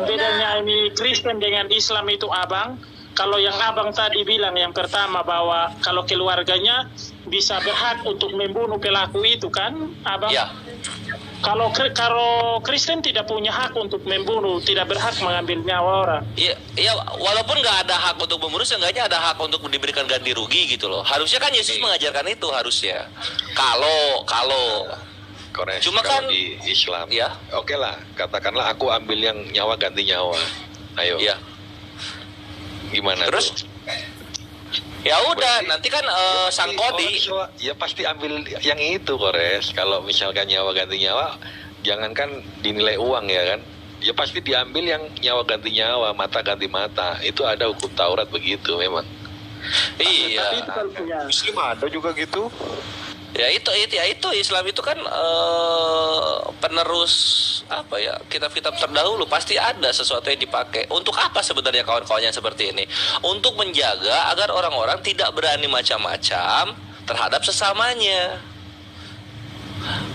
S8: bedanya ini Kristen dengan Islam itu abang. Kalau yang abang tadi bilang yang pertama bahwa kalau keluarganya bisa berhak untuk membunuh pelaku itu kan, abang.
S4: Ya.
S8: Kalau Kristen tidak punya hak untuk membunuh, tidak berhak mengambil nyawa orang.
S4: Iya, walaupun nggak ada hak untuk membunuh, seenggaknya ada hak untuk diberikan ganti rugi gitu loh. Harusnya kan Yesus mengajarkan itu harusnya. Kalau
S5: Kores,
S4: Cuma
S5: kalau
S4: kan-
S5: di Islam,
S4: Ya.
S5: oke lah, katakanlah aku ambil yang nyawa ganti nyawa. Ayo,
S4: ya,
S5: gimana
S4: terus
S5: tuh?
S4: ya udah,
S5: Berarti-
S4: nanti kan sang
S5: Orang
S4: kodi.
S5: Islam, ya pasti ambil yang itu, Kores. Kalau misalkan nyawa ganti nyawa, jangankan dinilai uang ya kan, ya pasti diambil yang nyawa ganti nyawa, mata ganti mata. Itu ada hukum Taurat begitu memang.
S4: Iya.
S8: Tapi itu kalau punya.
S3: Muslim ada juga gitu.
S4: Ya itu Islam itu kan penerus apa ya, kitab-kitab terdahulu, pasti ada sesuatu yang dipakai. Untuk apa sebenarnya kawan-kawannya seperti ini? Untuk menjaga agar orang-orang tidak berani macam-macam terhadap sesamanya.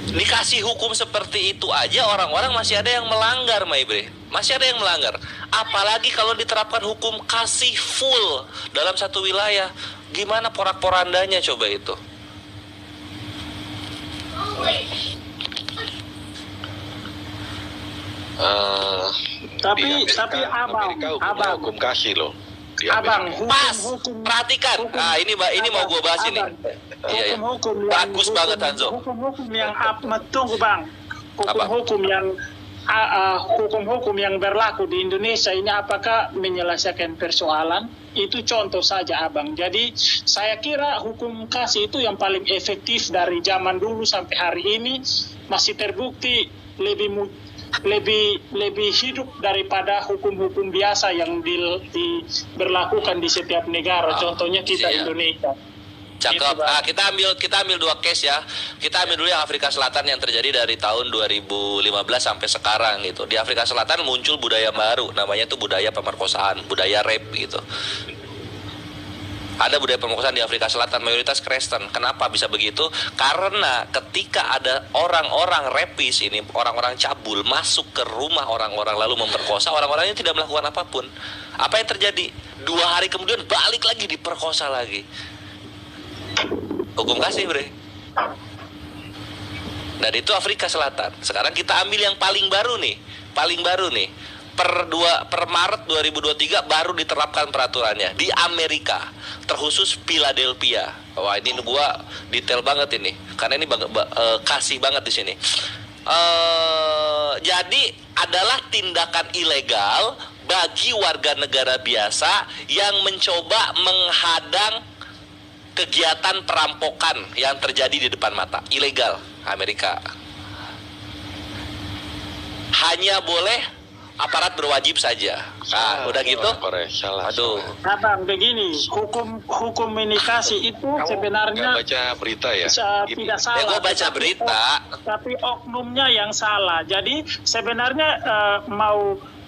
S4: Dikasih hukum seperti itu aja orang-orang masih ada yang melanggar, Maibre. Masih ada yang melanggar. Apalagi kalau diterapkan hukum kasih full dalam satu wilayah. Gimana porak-porandanya coba itu?
S8: Tapi
S5: Di Amerika hukumnya hukum kasih loh. Di
S8: abang,
S5: Amerika.
S4: Pas, perhatikan. Ah, ini mau gue bahas ini. Iya, iya.
S8: Hukum-hukum
S4: Bagus banget, Hanzo.
S8: Hukum-hukum yang tunggu bang.
S4: Apa?
S8: Hukum-hukum yang berlaku di Indonesia ini apakah menyelesaikan persoalan? Itu contoh saja abang. Jadi saya kira hukum kasih itu yang paling efektif dari zaman dulu sampai hari ini, masih terbukti lebih hidup daripada hukum-hukum biasa yang diberlakukan di setiap negara. Contohnya kita
S4: iya.
S8: Indonesia.
S4: Cakep.
S8: Gitu, Bang.
S4: Ah, kita ambil dua case ya. Kita ambil dulu yang Afrika Selatan yang terjadi dari tahun 2015 sampai sekarang gitu. Di Afrika Selatan muncul budaya baru, namanya tuh budaya pemerkosaan, budaya rape gitu. Ada budaya pemerkosaan di Afrika Selatan, mayoritas Kristen. Kenapa bisa begitu? Karena ketika ada orang-orang rapis ini, orang-orang cabul masuk ke rumah orang-orang lalu memperkosa, orang-orangnya tidak melakukan apapun. Apa yang terjadi? 2 hari kemudian balik lagi diperkosa lagi. Hukum kasih, Bre. Dan itu Afrika Selatan. Sekarang kita ambil yang paling baru nih. Per Maret 2023 baru diterapkan peraturannya di Amerika, terkhusus Philadelphia. Wah, ini gua detail banget ini, karena ini kasih banget di sini. Jadi adalah tindakan ilegal bagi warga negara biasa yang mencoba menghadang kegiatan perampokan yang terjadi di depan mata. Ilegal Amerika. Hanya boleh aparat berwajib saja. Nah, udah gitu.
S5: Salah.
S4: Aduh.
S8: Abang, begini, hukum menikasi itu
S5: Kamu
S8: sebenarnya
S5: nggak baca berita ya? Gini.
S8: tidak salah.
S4: Ya, gua baca berita.
S8: Tapi oknumnya yang salah. Jadi sebenarnya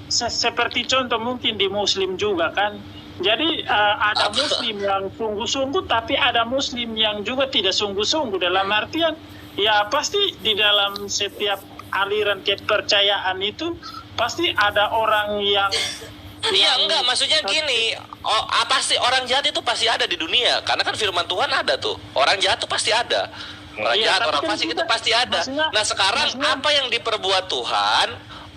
S8: seperti contoh mungkin di Muslim juga kan. Jadi ada Muslim yang sungguh-sungguh, tapi ada Muslim yang juga tidak sungguh-sungguh. Dalam artian, ya pasti di dalam setiap aliran kepercayaan itu pasti ada orang yang
S4: Iya, enggak, maksudnya gini. Pasti orang jahat itu pasti ada di dunia. Karena kan firman Tuhan ada tuh. Orang jahat itu pasti ada. Orang
S8: Iya,
S4: jahat,
S8: tapi
S4: orang
S8: kan
S4: fasik
S8: juga,
S4: itu pasti ada. Nah, sekarang apa yang diperbuat Tuhan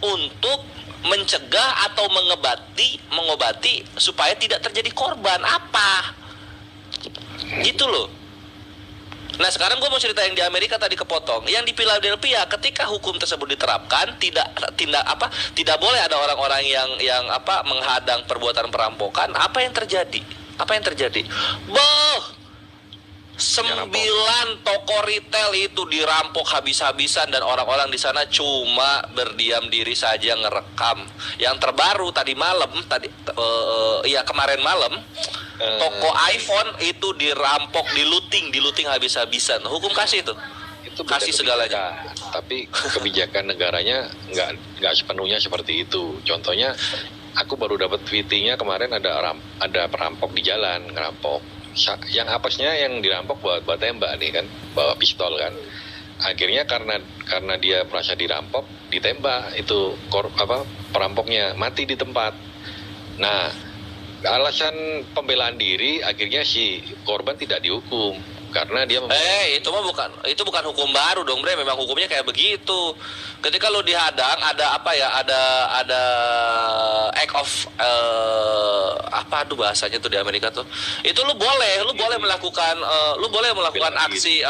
S4: untuk mencegah atau mengobati supaya tidak terjadi korban? Apa? Gitu loh. Nah, sekarang gue mau cerita yang di Amerika tadi kepotong. Yang di Philadelphia, ketika hukum tersebut diterapkan, tidak boleh ada orang-orang yang menghadang perbuatan perampokan. Apa yang terjadi? 9 toko retail itu dirampok habis-habisan dan orang-orang di sana cuma berdiam diri saja ngerekam. Yang terbaru kemarin malam toko iPhone itu dirampok, diluting habis-habisan. Hukum kasih itu.
S5: Itu
S4: kasih segalanya.
S5: Tapi kebijakan negaranya nggak sepenuhnya seperti itu. Contohnya, aku baru dapat tweetingnya kemarin ada perampok di jalan ngerampok yang apesnya yang dirampok bawa tembak nih kan, bawa pistol kan. Akhirnya karena dia merasa dirampok, ditembak itu perampoknya, mati di tempat. Nah, alasan pembelaan diri akhirnya si korban tidak dihukum karena dia
S4: itu bukan hukum baru dong, Bre. Memang hukumnya kayak begitu. Ketika lu dihadang, ada act of bahasanya tuh di Amerika tuh. Itu lu boleh melakukan aksi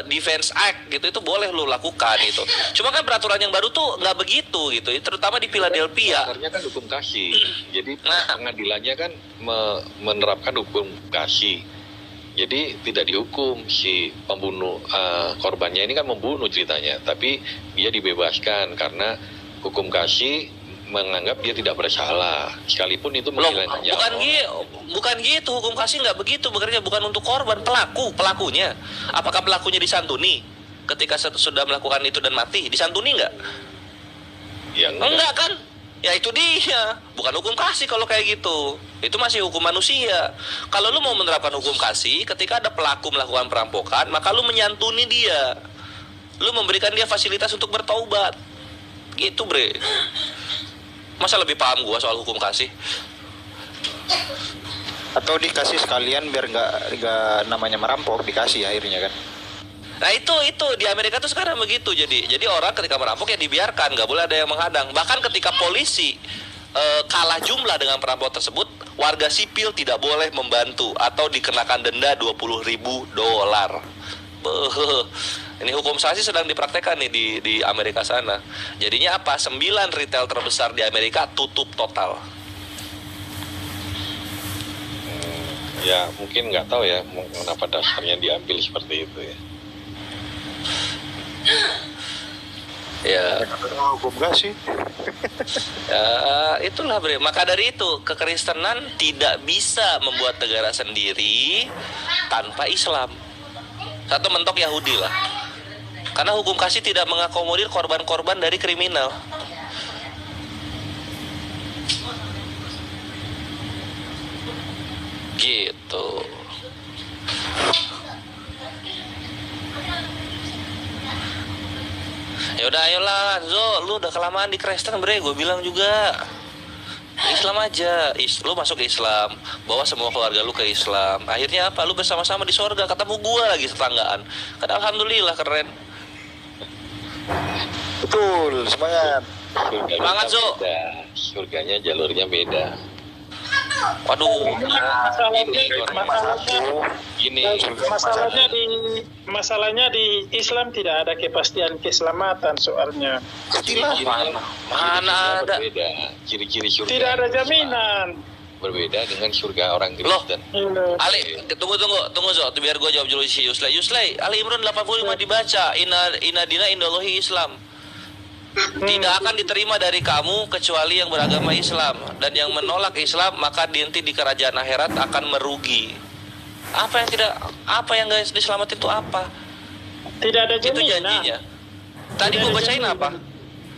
S4: defense act gitu, itu boleh lu lakukan itu. Cuma kan peraturan yang baru tuh nggak begitu gitu, terutama di Philadelphia.
S5: Dasarnya kan hukum kasih. Jadi pengadilannya kan menerapkan hukum kasih. Jadi tidak dihukum si pembunuh, korbannya ini kan membunuh ceritanya, tapi dia dibebaskan karena hukum kasih menganggap dia tidak bersalah, sekalipun itu menghilangkan nyawa.
S4: Bukan gitu, hukum kasih nggak begitu bekerja, bukan untuk korban, pelakunya. Apakah pelakunya disantuni ketika sudah melakukan itu dan mati? Disantuni nggak?
S5: Ya
S4: enggak kan? Ya itu dia, bukan hukum kasih kalau kayak gitu. Itu masih hukum manusia. Kalau lu mau menerapkan hukum kasih, ketika ada pelaku melakukan perampokan, maka lu menyantuni dia. Lu memberikan dia fasilitas untuk bertaubat. Gitu, Bre. Masa lebih paham gua soal hukum kasih?
S3: Atau dikasih sekalian biar nggak namanya merampok, dikasih akhirnya kan.
S4: Nah itu di Amerika tuh sekarang begitu. Jadi orang ketika merampok ya dibiarkan, nggak boleh ada yang menghadang. Bahkan ketika polisi kalah jumlah dengan perampok tersebut, warga sipil tidak boleh membantu atau dikenakan denda $20.000. Ini hukum kasih sedang dipraktekkan nih di Amerika sana. Jadinya apa? 9 retail terbesar di Amerika tutup total.
S5: Ya mungkin nggak tahu ya kenapa dasarnya diambil seperti itu ya.
S4: Ya,
S3: hukum kasih.
S4: ya itulah, Bre. Maka dari itu kekristenan tidak bisa membuat negara sendiri tanpa Islam. Satu mentok Yahudi lah. Karena hukum kasih tidak mengakomodir korban-korban dari kriminal. Gitu. Ya udah, ayolah Zo, lu udah kelamaan di Kristen, Bre. Gue bilang juga Islam aja, lu masuk Islam, bawa semua keluarga lu ke Islam. Akhirnya apa? Lu bersama-sama di sorga, ketemu gua lagi tetanggaan. Kan alhamdulillah keren.
S3: Betul, semangat.
S4: Semangat, Zo.
S5: Surganya jalurnya beda.
S4: Waduh.
S8: Masalahnya di Islam tidak ada kepastian keselamatan soalnya.
S4: Mana ada?
S5: Ciri-ciri surga.
S8: Tidak ada jaminan.
S5: Berbeda dengan surga orang Kristen.
S4: Ali, tunggu Zo, biar gue jawab dulu si Yuslay. Ali Imran 85 dibaca, Inna dina indallahi Islam. Tidak akan diterima dari kamu kecuali yang beragama Islam, dan yang menolak Islam maka nanti di kerajaan akhirat akan merugi. Apa yang guys diselamatin itu apa?
S8: Tidak ada jaminan.
S4: Itu janjinya. Tadi gue bacain apa?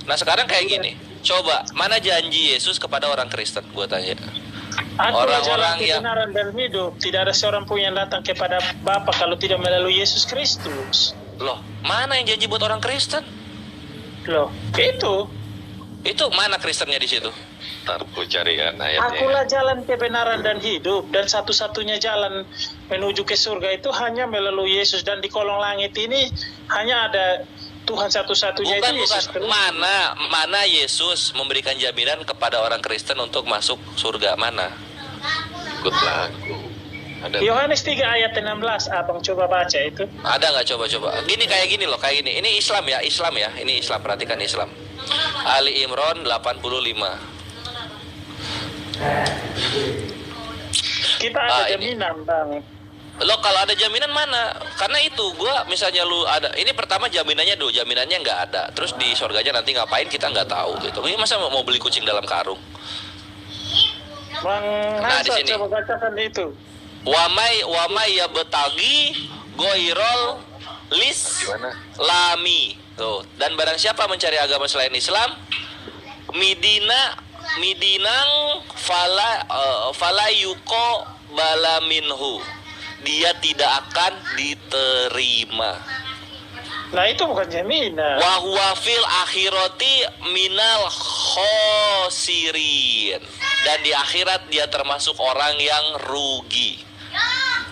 S4: Nah sekarang kayak gini. Coba, mana janji Yesus kepada orang Kristen? Gue tanya.
S8: Orang-orang yang kebenaran dan hidup. Tidak ada seorang pun yang datang kepada Bapa kalau tidak melalui Yesus Kristus.
S4: Loh, mana yang janji buat orang Kristen?
S8: Loh, itu
S4: mana Kristennya di situ?
S5: Ntar gue cari ayatnya.
S8: Akulah jalan kebenaran dan hidup, dan satu-satunya jalan menuju ke surga itu hanya melalui Yesus, dan di kolong langit ini hanya ada Tuhan satu-satunya, itu Yesus.
S4: Mana Yesus memberikan jaminan kepada orang Kristen untuk masuk surga? Mana?
S5: Ikut lagu.
S8: Yohanes 3 ayat 16, abang coba baca itu.
S4: Ada nggak? Coba. Kayak gini loh. Ini Islam ya. Ini Islam, perhatikan Islam. Ali Imran 85.
S8: Kita ada jaminan, Bang.
S4: Lo kalau ada jaminan mana? Karena itu misalnya lu ada, ini pertama jaminannya nggak ada. Terus di surganya nanti ngapain kita nggak tahu gitu. Ini masa mau beli kucing dalam karung?
S8: Bang Hasan, coba bacakan itu.
S4: Wamai ya betagi goirol lami tuh. Dan barang siapa mencari agama selain Islam, midinang fala yuko yuqbala minhu. Dia tidak akan diterima.
S8: Nah itu bukan jaminan.
S4: Wa huwa fil akhirati minal khosirin. Dan di akhirat dia termasuk orang yang rugi.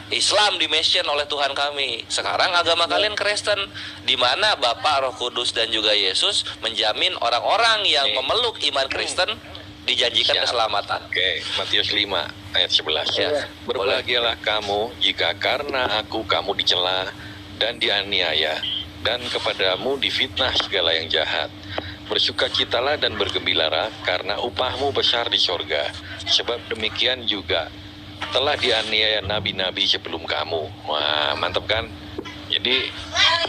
S4: Islam dimention oleh Tuhan kami. Sekarang agama kalian Kristen, di mana Bapa, Roh Kudus dan juga Yesus menjamin orang-orang yang memeluk iman Kristen dijanjikan keselamatan.
S5: Oke, Matius 5 ayat 11.
S4: Ya,
S5: Berbahagialah kamu jika karena aku kamu dicela dan dianiaya, dan kepadamu difitnah segala yang jahat. Bersukacitalah dan bergembiralah, karena upahmu besar di sorga. Sebab demikian juga telah dianiaya nabi-nabi sebelum kamu. Wah, mantap kan? Jadi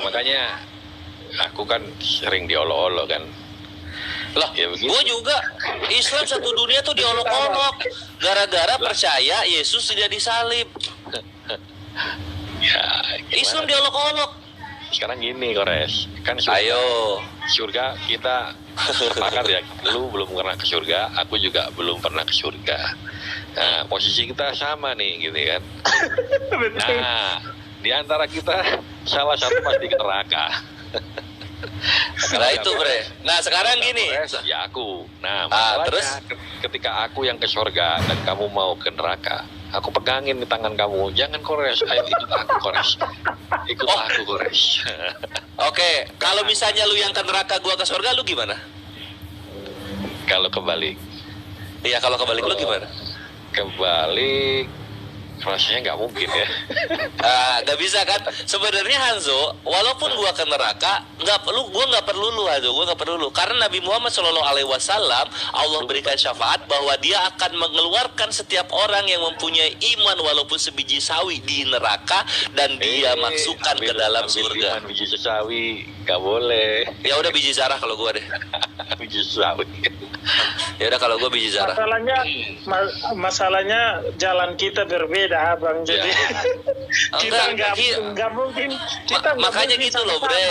S5: makanya aku kan sering diolok-olok kan.
S4: Lah,
S5: Ya begitu.
S4: gue juga Islam satu dunia tuh diolok-olok gara-gara percaya Yesus tidak disalib.
S5: Ya, gimana?
S4: Islam diolok-olok.
S5: Sekarang gini, Kores. Kan surga,
S4: Ayo.
S5: surga kita sepakat ya. Lu belum pernah ke surga, aku juga belum pernah ke surga. Nah, posisi kita sama nih, gitu kan. Nah, di antara kita salah satu pasti ke neraka.
S4: Nah itu bre. Nah sekarang gini.
S5: Ya aku. Nah,
S4: Ah,
S5: masalahnya
S4: terus?
S5: ketika aku yang ke surga dan kamu mau ke neraka, aku pegangin di tangan kamu. Jangan Kores, ayo ikut aku Kores. Ikut aku Kores.
S4: Oke, kalau misalnya lu yang ke neraka, gua ke surga, lu gimana?
S5: Kalau kebalik,
S4: Iya, kalau kebalik lu gimana?
S5: kebalik rasanya nggak mungkin ya.
S4: Gak bisa kan? Sebenarnya Hanzo, walaupun gua ke neraka, gua nggak perlu lu Hanzo, gua nggak perlu lu. Karena Nabi Muhammad SAW, Allah berikan syafaat bahwa Dia akan mengeluarkan setiap orang yang mempunyai iman walaupun sebiji sawi di neraka dan Dia masukkan ke dalam surga.
S5: Biji sawi nggak boleh.
S4: Ya udah biji zarah kalau gua deh.
S5: Biji sawi.
S4: Ya udah kalau gua biji zarah.
S8: Masalahnya jalan kita berbeda, Abang. Jadi kita
S4: Enggak,
S8: nggak mungkin. Kita nggak
S4: makanya
S8: mungkin
S4: gitu loh
S8: sama-sama.
S4: bre,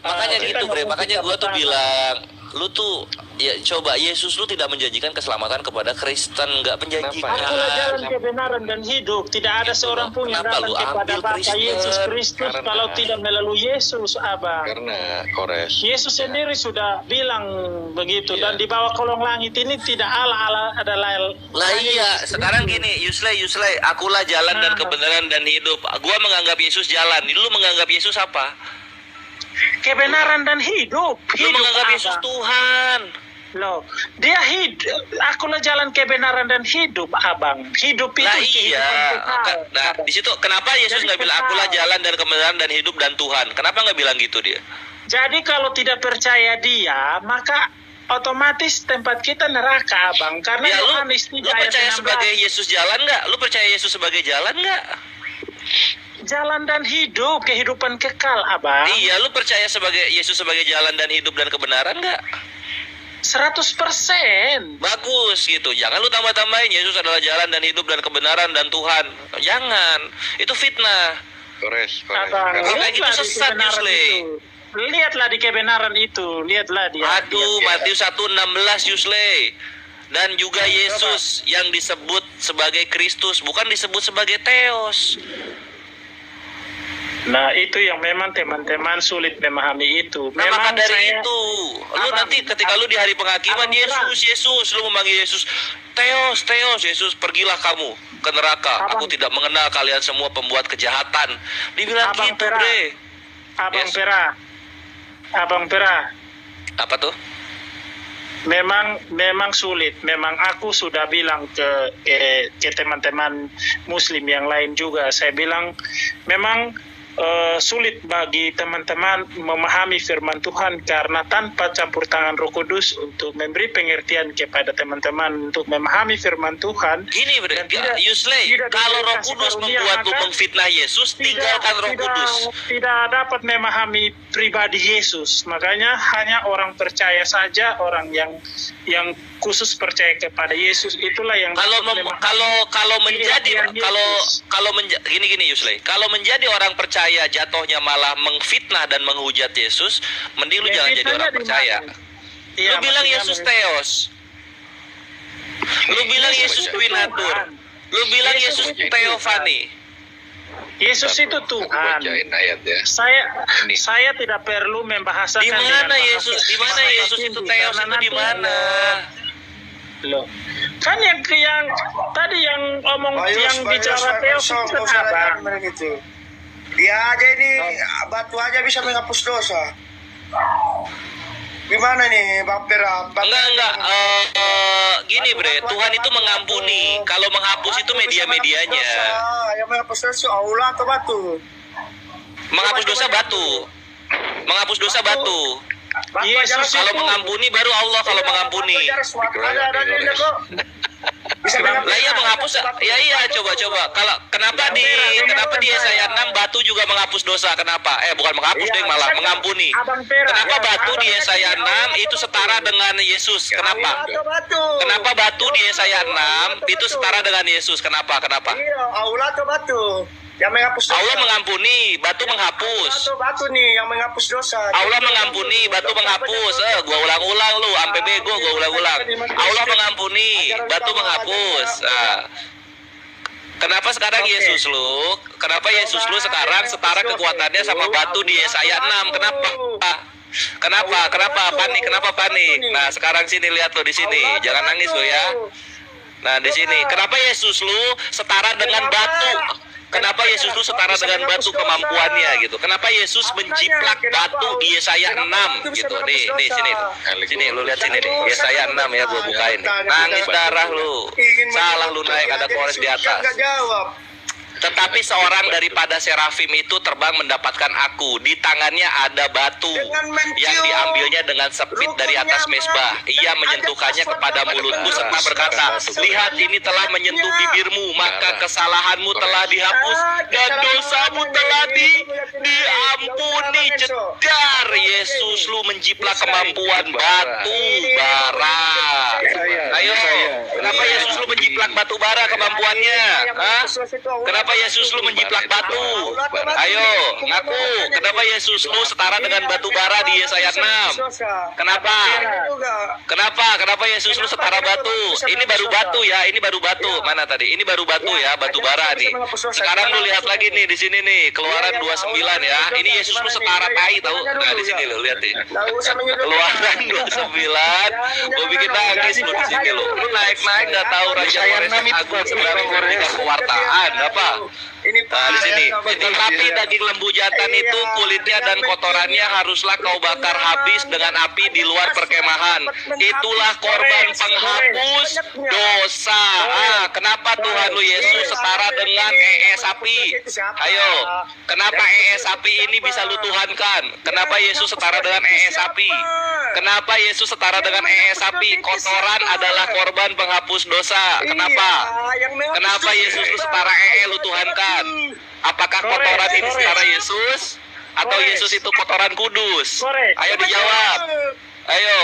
S4: makanya
S8: kita
S4: gitu
S8: nggak
S4: bre,
S8: mungkin
S4: makanya gua tuh
S8: sama-sama.
S4: bilang lu tuh ya coba Yesus lu tidak menjanjikan keselamatan kepada Kristen, nggak menjanjikan.
S8: Akulah jalan kebenaran dan hidup. Tidak ada
S4: Itu
S8: seorang
S4: loh.
S8: pun yang
S4: Kenapa
S8: datang
S4: lu
S8: kepada
S4: ambil
S8: Bapa
S4: Kristen?
S8: Yesus Kristus
S5: Karena-
S8: kalau tidak melalui Yesus, Abang.
S5: Karena Kores.
S8: Yesus sendiri sudah bilang begitu.
S5: Iya.
S8: Dan di bawah kolong langit ini tidak Allah adalah.
S4: Lah iya, sekarang gini, Yusle, akulah jalan dan kebenaran dan hidup. Gua menganggap Yesus jalan. Lu menganggap Yesus apa?
S8: Kebenaran dan hidup.
S4: Lu menganggap
S8: Abang.
S4: Yesus Tuhan.
S8: Loh, dia hidup. Akulah jalan kebenaran dan hidup, Abang. Hidup itu
S4: Nah
S8: kehidupan
S4: iya,
S8: kekal,
S4: nah
S8: Abang.
S4: di situ kenapa Yesus
S8: Jadi
S4: nggak bilang
S8: kekal.
S4: akulah jalan dan kebenaran dan hidup dan Tuhan? Kenapa nggak bilang gitu dia?
S8: Jadi kalau tidak percaya dia, maka otomatis tempat kita neraka, Abang. Karena
S4: Ya
S8: Yohanes
S4: lu
S8: 3 ayat
S4: percaya
S8: 16,
S4: sebagai Yesus jalan nggak? Lu percaya Yesus sebagai jalan nggak?
S8: jalan dan hidup, kehidupan kekal, Abang.
S4: Iya, lu percaya sebagai Yesus sebagai jalan dan hidup dan kebenaran nggak?
S8: 100%.
S4: Bagus gitu. Jangan lu tambah-tambahin Yesus adalah jalan dan hidup dan kebenaran dan Tuhan. Jangan. Itu fitnah.
S5: Kores.
S8: Abang,
S4: Kalau kayak gitu
S8: lihatlah di
S4: sesat,
S8: kebenaran
S4: Yusle.
S8: itu. Lihatlah di kebenaran itu. Lihatlah dia.
S4: Aduh, Matius 1:16 Yusle. Dan juga Yesus yang disebut sebagai Kristus, bukan disebut sebagai Theos.
S8: Nah, itu yang memang teman-teman sulit memahami itu.
S4: Nah, maka dari
S8: saya-
S4: itu, lu
S8: Abang,
S4: nanti ketika lu di hari penghakiman,
S8: Abang,
S4: Yesus, lu memanggil Yesus, Theos, Yesus, pergilah kamu ke neraka. Aku
S8: Abang.
S4: tidak mengenal kalian semua pembuat kejahatan. Dibilang
S8: Abang
S4: gitu,
S8: Pera.
S4: bre.
S8: Abang
S4: Yes.
S8: Pera. Abang Pera.
S4: Apa tuh?
S8: Memang sulit. Memang aku sudah bilang ke teman-teman Muslim yang lain juga. Saya bilang memang sulit bagi teman-teman memahami firman Tuhan karena tanpa campur tangan Roh Kudus untuk memberi pengertian kepada teman-teman untuk memahami firman Tuhan.
S4: Gini, bre.
S8: Dan tidak-
S4: Yusle,
S8: tidak
S4: kalau
S8: diberi
S4: Roh
S8: kasih
S4: Kudus
S8: karunia,
S4: membuatmu
S8: maka
S4: memfitnah Yesus, tinggalkan Roh Kudus.
S8: tidak dapat memahami pribadi Yesus. Makanya hanya orang percaya saja, orang yang khusus percaya kepada Yesus itulah yang
S4: Kalau
S8: dapat memahami
S4: kalau menjadi
S8: pilihan Yesus.
S4: gini Yusle, kalau menjadi orang percaya jatuhnya malah mengfitnah dan menghujat Yesus, mending lu
S8: Ya,
S4: jangan jadi
S8: fitnahnya
S4: orang
S8: di
S4: percaya.
S8: mana? Iya,
S4: Lu bilang
S8: maksudnya
S4: Yesus Theos. Lu bilang Yesus
S8: itu
S4: Twinatur.
S8: Tuhan.
S4: Lu bilang Yesus Teofani.
S8: Yesus itu
S5: Aku
S8: Tuhan.
S5: bacain ayat ya.
S8: Saya tidak perlu membahasakan
S4: Di mana Yesus? Di mana Yesus itu Teos itu di mana?
S8: Loh. Kan yang tadi yang omong yang bicara Teos itu kan Abang.
S10: Dia aja ini batu aja bisa menghapus dosa. Gimana nih Bang Pera?
S4: Enggak. Gini bre, Tuhan itu mengampuni. Kalau menghapus itu media-medianya.
S10: Yang menghapus dosa Allah atau batu?
S4: Menghapus dosa batu. Menghapus dosa batu.
S8: Yesus
S4: Kalau
S8: itu
S4: mengampuni baru Allah kalau mengampuni. Lah iya menghapus. Ya iya coba. Kalau kenapa di Yesaya 6 batu juga menghapus dosa? Kenapa? Bukan menghapus deh malah mengampuni. Kenapa batu di Yesaya 6 itu setara dengan Yesus? Kenapa? Kenapa batu di Yesaya 6 itu setara dengan Yesus? Kenapa?
S10: Iya, Allah atau batu? Yang menghapus dosa.
S4: Allah mengampuni, batu menghapus.
S10: Batu nih yang menghapus dosa.
S4: Allah mengampuni, batu menghapus. Gua ulang-ulang lu, sampai bego gua ulang-ulang. Allah mengampuni, batu menghapus. Kenapa sekarang Yesus lu? Kenapa Yesus lu sekarang setara kekuatannya sama batu di Yesaya 6? Kenapa panik? Kenapa panik? Nah, sekarang sini lihat lo di sini. Jangan nangis lo ya. Nah, di sini. Kenapa Yesus lu setara dengan batu? Kenapa Yesus lu setara dengan batu kemampuannya gitu? Kenapa Yesus menjiplak batu di Yesaya 6 gitu? Nih sini. Sini lu lihat sini nih. Yesaya 6 ya gua bukain. Nangis darah lu. Salah lu naik ada kores di atas. Tetapi seorang daripada serafim itu terbang mendapatkan aku. Di tangannya ada batu yang diambilnya dengan sepit dari atas mesbah. Ia menyentuhkannya kepada mulutku serta berkata, lihat ini telah menyentuh bibirmu, maka kesalahanmu telah dihapus dan dosamu telah diampuni. Jedar Yesus lu menjiplak kemampuan batu bara. Ayo, kenapa Yesus lu menjiplak batu bara kemampuannya? Kenapa Yesus lu menjiplak batu? Ayo, ngaku. Kenapa Yesus lu setara dengan batu bara di Yesaya 6? Kenapa? Kenapa Yesus lu setara batu? Ini baru batu ya, ini baru batu. Mana tadi? Ini baru batu ya, batu bara nih. Sekarang lu lihat lagi nih di sini nih, Keluaran 29 ya. Ini Yesus lu setara tai tahu. Nah, di sini lu lihat nih. Keluaran 29. Gua bikin nangis lu di sini lu. Lu naik-naik enggak tahu Raja Kores Agung sebenarnya memberikan kewartaan apa? Nah, di sini. Tetapi daging lembu jantan itu kulitnya dan kotorannya haruslah kau bakar habis dengan api di luar perkemahan. Itulah korban penghapus dosa. Kenapa Tuhan lu Yesus setara dengan sapi? Ayo, kenapa sapi ini bisa lu tuhankan? Kenapa Yesus setara dengan sapi? Kenapa Yesus setara dengan sapi? Kotoran adalah korban penghapus dosa. Kenapa? Kenapa Yesus lu setara lu tuhankan? Apakah kotoran ini setara Yesus? Atau Yesus itu kotoran kudus? Ayo dijawab. Ayo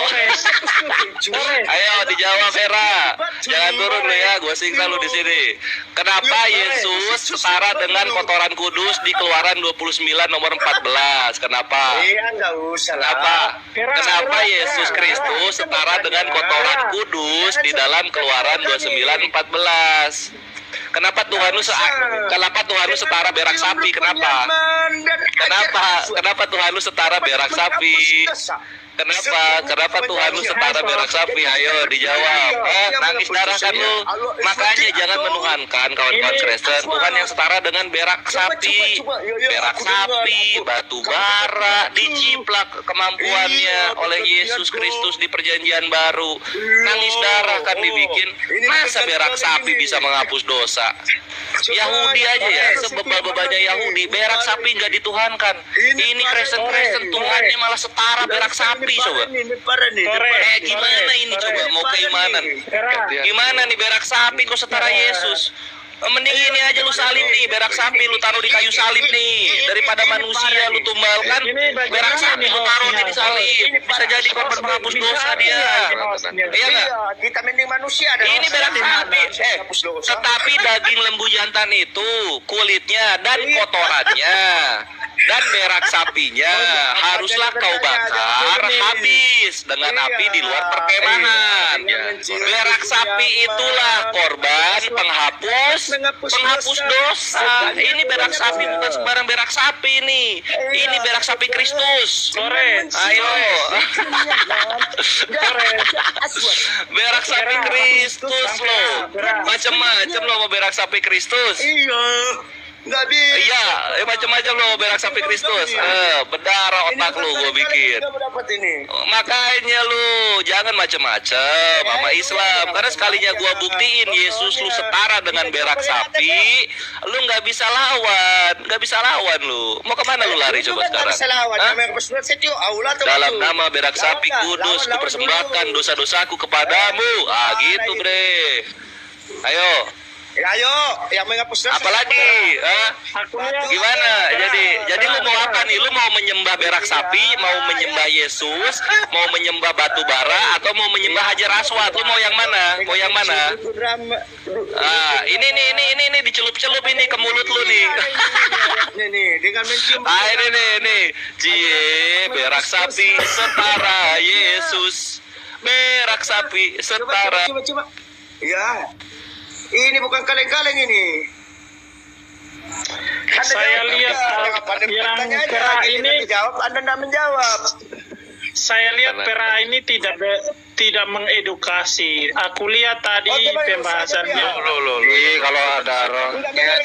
S4: dijawab Vera. Jangan turun lu ya, gue siksa lu di sini. Kenapa Yesus setara dengan kotoran kudus di Keluaran 29 nomor 14? Kenapa? Kenapa Yesus Kristus setara dengan kotoran kudus di dalam Keluaran 29 14? Kenapa Tuhan lu setara berak sapi? Kenapa Tuhan lu setara berak sapi? Kenapa Tuhan lu setara berak sapi? Ayo dijawab. Nangis darah kan lu. Makanya jangan menuhankan kawan-kawan Kristen Tuhan yang setara dengan berak sapi. Berak sapi, batu bara, dijiplak kemampuannya oleh Yesus Kristus di perjanjian baru. Nangis darah kan dibikin. Masa berak sapi bisa menghapus dosa? Yahudi aja ya, sebebal-bebalnya Yahudi, berak sapi nggak dituhankan. Ini Kristen Tuhannya malah setara berak sapi. Coba. Gimana ini coba mau keimanan? Gimana nih berak sapi kok setara Yesus? Mending ini aja lu salib nih, berak sapi lu taruh di kayu salib nih, daripada manusia lu tumbalkan berak sapi lu taruh di salib, bisa jadi korban penghapus dosa dia. Iya nggak?
S10: Kita mending manusia.
S4: Ini berak sapi. Tetapi daging lembu jantan itu kulitnya dan kotorannya dan berak sapinya haruslah kau bakar
S8: ini.
S4: habis dengan api di luar perkemahan. Berak sapi itulah korban penghapus dosa. Ini berak sapi bukan sembarang berak sapi ini. Ini berak sapi Kristus. Ayo. Berak sapi Kristus loh. Macam-macam lo mau berak sapi Kristus.
S10: Iya. Nggak bisa.
S4: Iya, macam-macam lo berak sapi Kristus. Berdarah otak lu gue bikin. Makanya lu jangan macam-macam sama Islam. Karena sekalinya gua buktiin Yesus lu setara dengan berak sapi, lu nggak bisa lawan lu. Mau kemana lu lari coba sekarang? Dalam nama berak sapi kudus kupersembahkan dosa-dosaku kepadamu. Gitu bre. Ayo.
S10: Ayo, yang menghapus dosa.
S4: Apalagi? Gimana? Jadi lu mau apa nih? Lu mau menyembah berak sapi, mau menyembah Yesus, mau menyembah batu bara, atau mau menyembah Hajar Aswad? Lu mau yang mana? Ini dicelup-celup ini ke mulut lu nih.
S10: Nih, dengan mencium.
S4: Ini. Cie, berak sapi setara Yesus. Berak sapi setara.
S10: Coba. Ya. Ini bukan kaleng-kaleng ini.
S8: Saya lihat yang pera ini
S10: Anda tidak menjawab.
S8: Saya lihat pera ini tidak mengedukasi. Aku lihat tadi pembahasannya.
S1: Kalau ada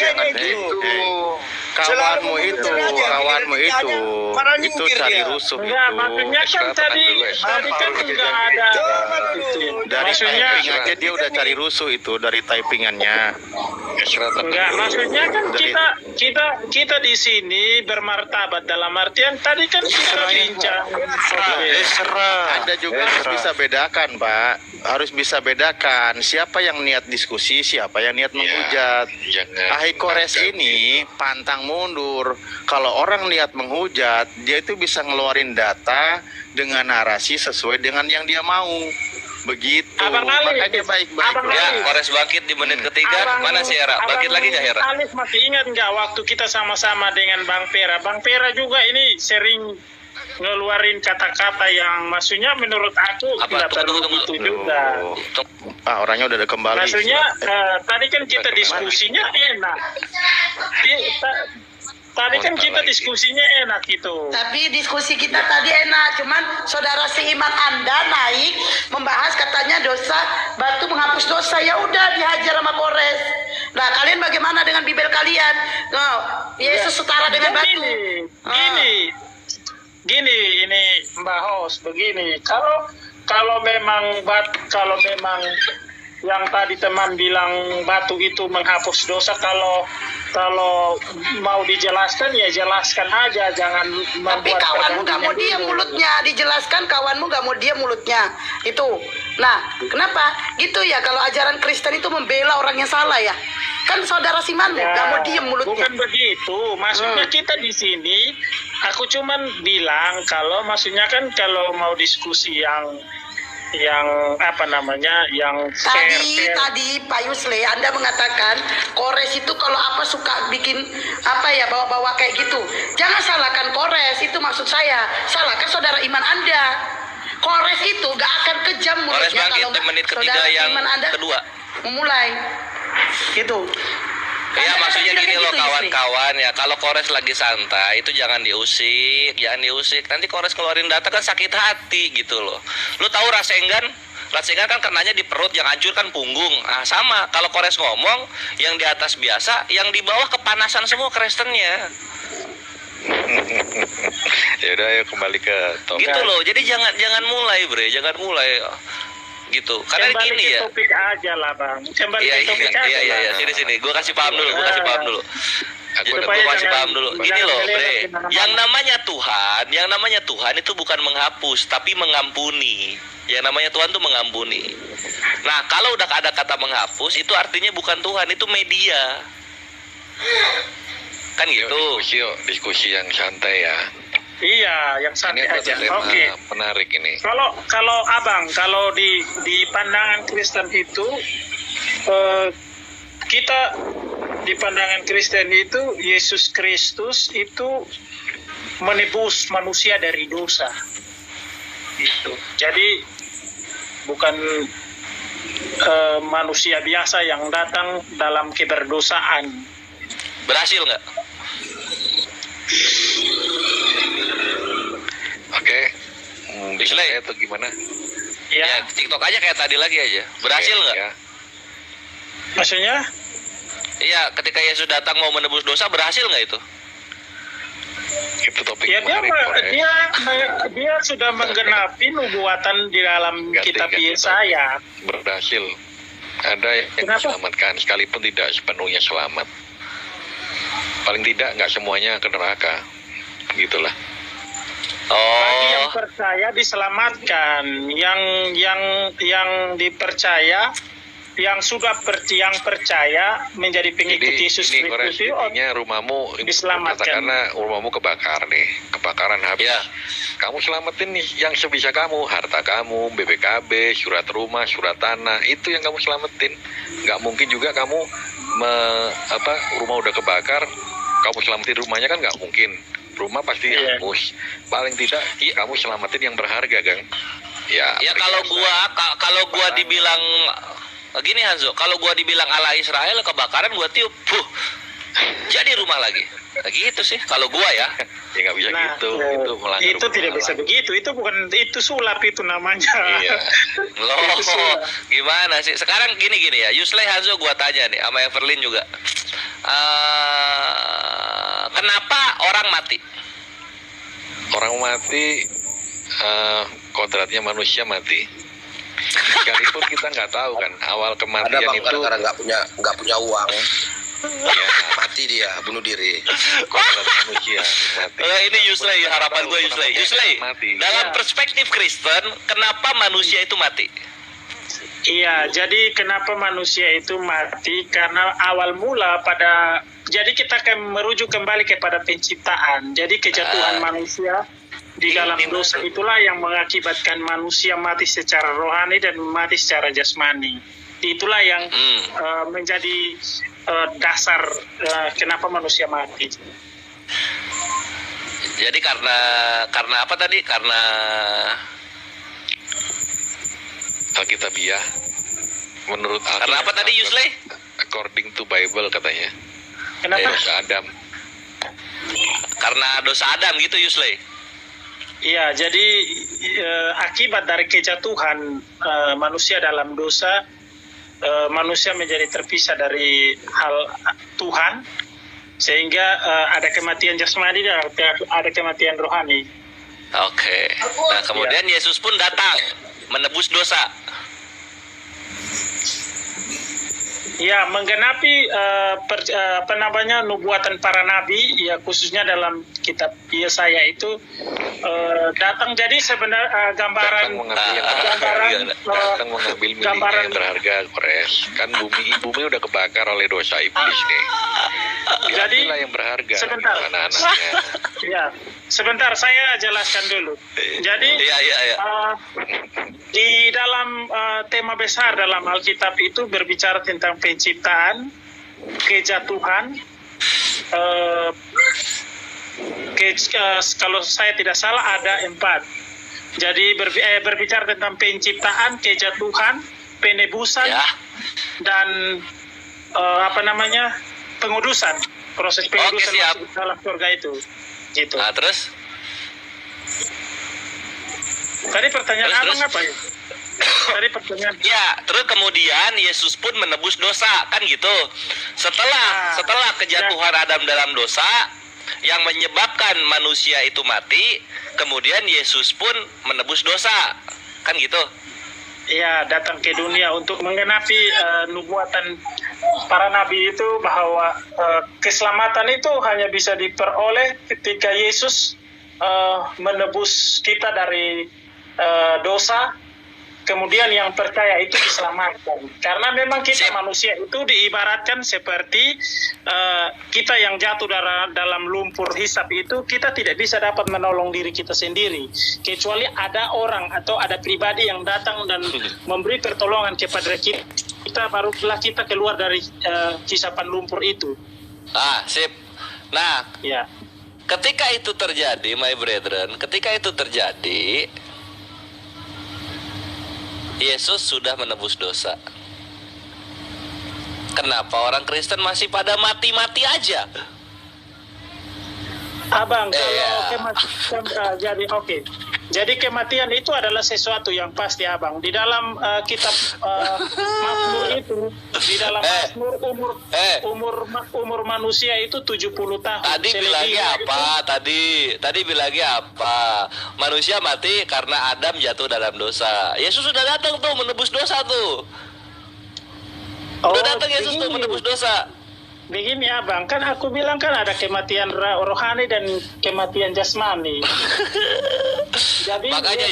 S1: jangan itu. Kawanmu itu cari rusuh itu.
S8: Enggak, maksudnya kan tadi kan enggak ada.
S1: Dari typing aja dia udah cari rusuh itu dari typingannya.
S8: Enggak, maksudnya kan kita di sini bermartabat dalam artian tadi kan kita bincang.
S1: Anda juga harus bisa bedakan, Pak. Harus bisa bedakan siapa yang niat diskusi, siapa yang niat menghujat. Ahli Kores ini pantang mundur. Kalau orang niat menghujat, dia itu bisa ngeluarin data dengan narasi sesuai dengan yang dia mau. Begitu. Makanya baik-baik.
S4: Ya, Kores bangkit di menit ketiga. Mana sih Hera? Bangkit lagi nggak Hera?
S8: Alif masih ingat nggak waktu kita sama-sama dengan Bang Pera? Bang Pera juga ini sering ngeluarin kata-kata yang maksudnya menurut aku tidak perlu itu juga.
S1: Orangnya udah ada kembali.
S8: Maksudnya tadi kan kita diskusinya enak. Tadi kan kita diskusinya enak gitu.
S6: Tapi diskusi kita tadi enak, cuman saudara seiman Anda naik membahas katanya dosa batu menghapus dosa, ya udah dihajar sama Kores. Nah, kalian bagaimana dengan Bibel kalian? Yesus setara dengan batu.
S8: Gini ini Mbak Hos, begini. Kalau memang yang tadi teman bilang batu itu menghapus dosa, kalau mau dijelaskan ya jelaskan aja, jangan membuat.
S6: Tapi kawanmu nggak mau diam mulutnya, dijelaskan kawanmu nggak mau diam mulutnya itu. Nah, kenapa? Gitu ya, kalau ajaran Kristen itu membela orang yang salah ya. Kan saudara Simanmu nggak mau diam mulutnya.
S8: Bukan begitu, maksudnya kita di sini, aku cuman bilang kalau maksudnya kan kalau mau diskusi yang apa namanya, yang
S6: tadi Pak Yusle Anda mengatakan Kores itu kalau apa suka bikin apa ya, bawa-bawa kayak gitu. Jangan salahkan Kores, itu maksud saya. Salahkan saudara iman Anda. Kores itu gak akan kejam mulutnya kalau
S4: menit ketiga yang kedua
S6: memulai gitu.
S4: Ya maksudnya gini loh kawan-kawan ya, kalau Kores lagi santai itu jangan diusik. Nanti Kores keluarin data kan sakit hati gitu loh. Lu tahu Rasengan kan kenanya di perut, yang hancur kan punggung. Sama kalau Kores ngomong yang di atas biasa, yang di bawah kepanasan semua Kristennya.
S5: Ya udah, ayo kembali ke topik.
S4: Gitu loh. Jadi jangan mulai, Bre. Gitu. Karena
S8: kembali
S4: gini
S8: ke
S4: ya.
S8: Topik aja lah, Bang. Kembali ke topik aja.
S4: Iya. Sini. Gue kasih paham dulu. Gue kasih paham dulu. Gini loh, Bre. Yang namanya Tuhan itu bukan menghapus, tapi mengampuni. Yang namanya Tuhan itu mengampuni. Nah, kalau udah ada kata menghapus, itu artinya bukan Tuhan, itu media. Kan gitu.
S5: Diskusi yang santai ya.
S8: Iya, yang santai aja. Oke.
S5: Menarik ini.
S8: Kalau Abang, kalau di pandangan Kristen itu kita di pandangan Kristen itu Yesus Kristus itu menebus manusia dari dosa. Gitu. Jadi bukan manusia biasa yang datang dalam keberdosaan.
S4: Berhasil nggak?
S5: Oke. Bisa
S4: Islay.
S5: atau gimana?
S8: Ya,
S4: Ya, TikTok aja kayak tadi lagi aja. Berhasil
S5: Oke,
S4: nggak?
S5: ya.
S8: maksudnya
S4: Iya, ketika Yesus datang mau menebus dosa, berhasil nggak itu?
S5: Itu topik
S8: ya
S5: kemarin, Kores.
S8: dia sudah menggenapi nubuatan di dalam
S5: Ganti,
S8: kitab
S5: ganti.
S8: Yesaya.
S5: Berhasil. Ada yang
S8: Kenapa?
S5: diselamatkan, sekalipun tidak sepenuhnya selamat. Paling tidak nggak semuanya ke neraka. Gitulah.
S8: Bagi yang
S4: Oh,
S8: percaya diselamatkan, yang dipercaya, yang sudah yang percaya menjadi pengikut
S5: Jadi
S8: Yesus
S5: ini Kores,
S8: Kristus itu
S5: intinya rumahmu
S8: diselamatkan.
S5: katakanlah rumahmu kebakar nih, kebakaran habis.
S4: ya.
S5: Kamu selamatin nih yang sebisa kamu, harta kamu, BPKB, surat rumah, surat tanah, itu yang kamu selamatin. Nggak mungkin juga kamu rumah udah kebakar, kamu selamatin rumahnya kan nggak mungkin. Rumah pasti
S8: Iya.
S5: hangus. Paling tidak kamu selamatin yang berharga, Gang. Ya.
S4: Ya kalau
S5: perhiasan.
S4: kalau gua dibilang gini Hanzo, kalau gua dibilang ala Israel kebakaran gua tiup, jadi rumah lagi. Nah, gitu sih kalau gua ya.
S5: Ya nggak bisa
S8: Nah,
S5: gitu. Itu melanggar
S8: itu
S5: hukum
S8: tidak
S5: Allah.
S8: bisa begitu. Itu bukan, itu sulap itu namanya.
S5: Iya.
S4: Loh,
S8: Itu sudah.
S4: gimana sih? Sekarang gini ya, Yusley Hanzo gua tanya nih, sama Everlyn juga. Kenapa orang mati?
S5: Orang mati, kodratnya manusia mati. Sekalipun kita nggak tahu kan awal
S11: Ada
S5: kematian
S11: bang
S5: itu
S11: gara-gara nggak punya uang,
S5: ya,
S11: mati dia bunuh diri.
S5: kodrat manusia mati.
S4: Ini Yusley, harapan gue Yusley. Yusley,
S5: Mati.
S4: dalam
S8: Ya.
S4: perspektif Kristen, kenapa manusia itu mati?
S8: Iya, jadi kenapa manusia itu mati? Karena awal mula jadi kita akan merujuk kembali kepada penciptaan. Jadi kejatuhan manusia di dalam dosa itulah yang mengakibatkan manusia mati secara rohani dan mati secara jasmani. Itulah yang menjadi dasar kenapa manusia mati.
S4: Jadi karena apa tadi? Karena
S5: Alkitabiah menurut
S4: karena apa tadi Yusley?
S5: according to Bible katanya
S8: Kenapa?
S5: dosa Adam.
S4: Karena dosa Adam gitu Yusley.
S8: Iya, jadi akibat dari kejatuhan manusia dalam dosa, manusia menjadi terpisah dari hal Tuhan, sehingga ada kematian jasmani dan ada kematian rohani.
S4: Oke. Nah, kemudian Yesus pun datang menebus dosa.
S8: Ya, menggenapi nubuatan para nabi, ya khususnya dalam kitab Yesaya itu datang. Jadi sebenarnya gambaran
S5: datang mengambil miliknya yang berharga, Kores. Kan bumi udah kebakar oleh dosa iblis nih.
S8: Jadi
S5: Diambillah yang berharga
S8: sebentar.
S5: anak-anaknya.
S8: Ya, sebentar saya jelaskan dulu. Jadi di dalam tema besar dalam Alkitab itu berbicara tentang penciptaan, kejatuhan, kalau saya tidak salah ada 4. Jadi berbicara tentang penciptaan, kejatuhan, penebusan, dan pengudusan, proses pengudusan masuk dalam surga itu. Gitu.
S4: Nah, terus?
S8: Tadi pertanyaan abang apa ya? Tadi pertanyaan.
S4: Ya, terus kemudian Yesus pun menebus dosa, kan gitu. Setelah kejatuhan Adam dalam dosa yang menyebabkan manusia itu mati, kemudian Yesus pun menebus dosa, kan gitu.
S8: Iya, datang ke dunia untuk menggenapi nubuatan para nabi itu bahwa keselamatan itu hanya bisa diperoleh ketika Yesus menebus kita dari dosa, kemudian yang percaya itu diselamatkan. Karena memang kita manusia itu diibaratkan seperti kita yang jatuh dalam lumpur hisap itu, kita tidak bisa dapat menolong diri kita sendiri, kecuali ada orang atau ada pribadi yang datang dan memberi pertolongan kepada kita, barulah kita keluar dari hisapan lumpur itu.
S4: Sip. Nah,
S8: ya.
S4: Ketika itu terjadi, my brethren, ketika itu terjadi, Yesus sudah menebus dosa. Kenapa orang Kristen masih pada mati-mati aja?
S8: Abang, kalau jadi kematian itu adalah sesuatu yang pasti, Abang. Di dalam kitab Mazmur itu, di dalam Mazmur umur manusia itu 70 tahun.
S4: Tadi bilangnya apa? Tadi bilangnya apa? Manusia mati karena Adam jatuh dalam dosa. Yesus sudah datang tuh menebus dosa tuh. Udah datang Yesus tuh menebus dosa.
S8: Begini Abang, kan aku bilang kan ada kematian rohani dan kematian jasmani. Jadi
S4: makanya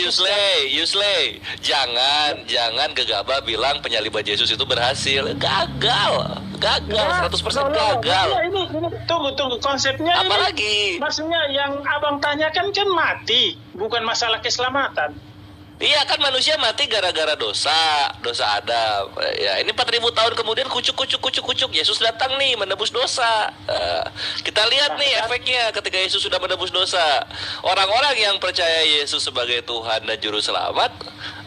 S4: Yusle, jangan gegabah bilang penyaliban Yesus itu berhasil. Gagal, 100% gagal.
S8: Ini tunggu konsepnya.
S4: Apalagi?
S8: Maksudnya yang Abang tanyakan kan mati, bukan masalah keselamatan.
S4: Iya kan manusia mati gara-gara dosa Adam. Ya ini 4.000 tahun kemudian kucuk. Yesus datang nih menebus dosa. Kita lihat nih efeknya ketika Yesus sudah menebus dosa. Orang-orang yang percaya Yesus sebagai Tuhan dan Juru Selamat,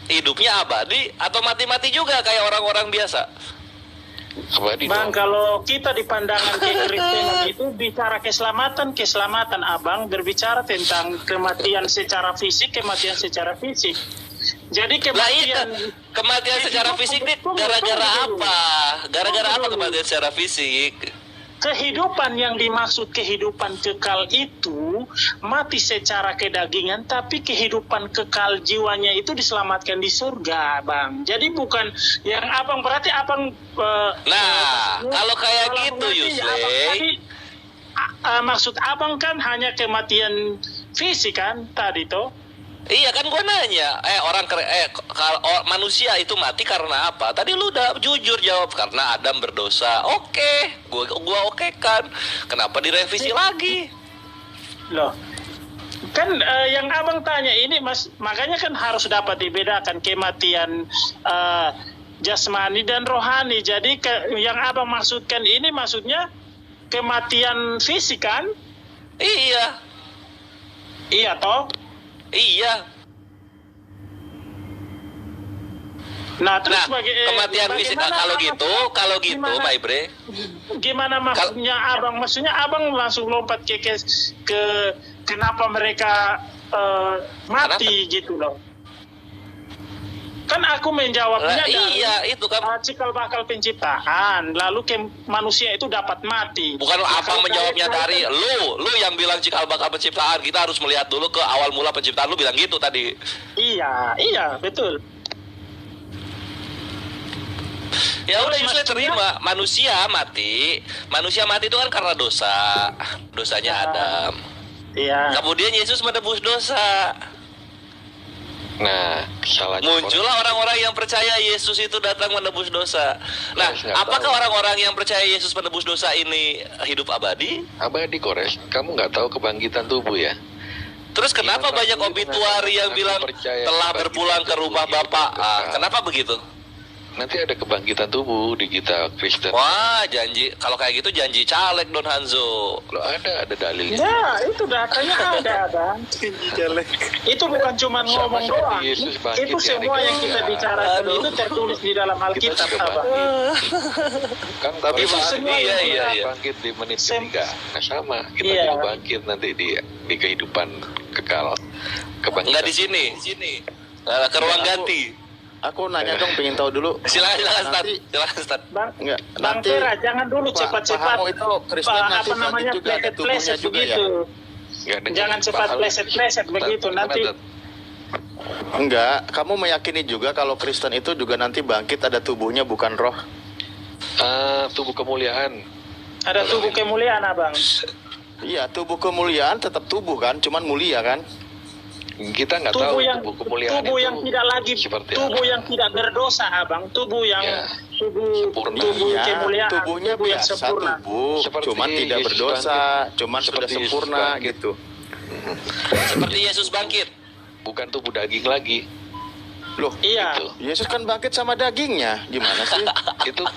S4: hidupnya abadi atau mati-mati juga kayak orang-orang biasa.
S8: Bang, kalau kita di pandangan kekristenan itu bicara keselamatan Abang berbicara tentang kematian secara fisik. Jadi
S4: kematian secara fisik ini gara-gara apa? Gara-gara apa kematian secara fisik?
S8: Kehidupan yang dimaksud kehidupan kekal itu mati secara kedagingan, tapi kehidupan kekal jiwanya itu diselamatkan di surga, Bang. Jadi bukan yang Abang berarti Abang
S4: kalau kayak gitu Yusle,
S8: maksud Abang kan hanya kematian fisik kan tadi toh?
S4: Iya kan gue nanya, kalau manusia itu mati karena apa? Tadi lu udah jujur jawab karena Adam berdosa. Oke, gua oke kan. Kenapa direvisi lagi?
S8: Loh, kan yang Abang tanya ini Mas, makanya kan harus dapat dibedakan kematian jasmani dan rohani. Jadi yang Abang maksudkan ini maksudnya kematian fisik kan?
S4: Iya.
S8: Iya toh?
S4: Iya.
S8: Nah, terus
S4: kematian fisik kalau gitu, my bre.
S8: Gimana maksudnya Abang? Maksudnya Abang langsung lompat ke kenapa mereka mati gitu loh. Kan aku menjawabnya
S4: itu kan
S8: cikal bakal penciptaan, lalu manusia itu dapat mati.
S4: Bukan Abang menjawabnya dari lu yang bilang cikal bakal penciptaan. Kita harus melihat dulu ke awal mula penciptaan, lu bilang gitu tadi.
S8: Iya, betul.
S4: Ya udah Yusle terima, manusia mati itu kan karena dosanya Adam.
S8: Iya.
S4: Kemudian Yesus menebus dosa.
S5: Nah,
S4: muncullah orang-orang yang percaya Yesus itu datang menebus dosa. Nah, apakah orang-orang yang percaya Yesus menebus dosa ini hidup abadi?
S5: Abadi, Kores. Kamu nggak tahu kebangkitan tubuh ya?
S4: Terus kenapa banyak obituari yang bilang telah berpulang ke rumah Bapa? Kenapa begitu?
S5: Nanti ada kebangkitan tubuh di kita Kristen.
S4: Wah, janji. Kalau kayak gitu janji caleg Don Hanzo.
S5: Loh, ada dalilnya.
S8: Ya, itu datanya ada, Bang. Itu bukan cuma ngomong doang. Itu semua yang kita bicarakan itu tertulis di dalam Alkitab, Abang.
S5: Kan
S4: tapi
S5: iya. Bangkit di menit ketiga. Nah, sama. Kita juga bangkit nanti di kehidupan kekal.
S4: Enggak di sini. Ke ruang ganti.
S1: Aku nanya dong, pengen tahu dulu.
S4: Silakan Stad.
S8: Bang Tera, jangan dulu cepat-cepat
S1: itu Kristen
S8: apa namanya pleset begitu. Jangan cepat pleset begitu nanti.
S1: Enggak, kamu meyakini juga kalau Kristen itu juga nanti bangkit ada tubuhnya bukan roh?
S5: Tubuh kemuliaan.
S8: Ada tubuh kemuliaan, Abang.
S1: Iya, tubuh kemuliaan tetap tubuh kan, cuman mulia kan?
S5: Kita nggak tahu tubuh kemuliaan
S8: tubuh
S5: itu
S8: yang tidak lagi tubuh yang tidak berdosa, Abang. Tubuh yang tubuh kemuliaan,
S1: tubuhnya
S8: tubuh yang
S1: biasa
S8: sempurna.
S1: tubuh, cuman tidak berdosa, cuman sudah sempurna gitu.
S4: Seperti Yesus bangkit.
S5: Bukan tubuh daging lagi.
S1: Loh,
S8: iya.
S1: Gitu. Yesus kan bangkit sama dagingnya. Gimana sih?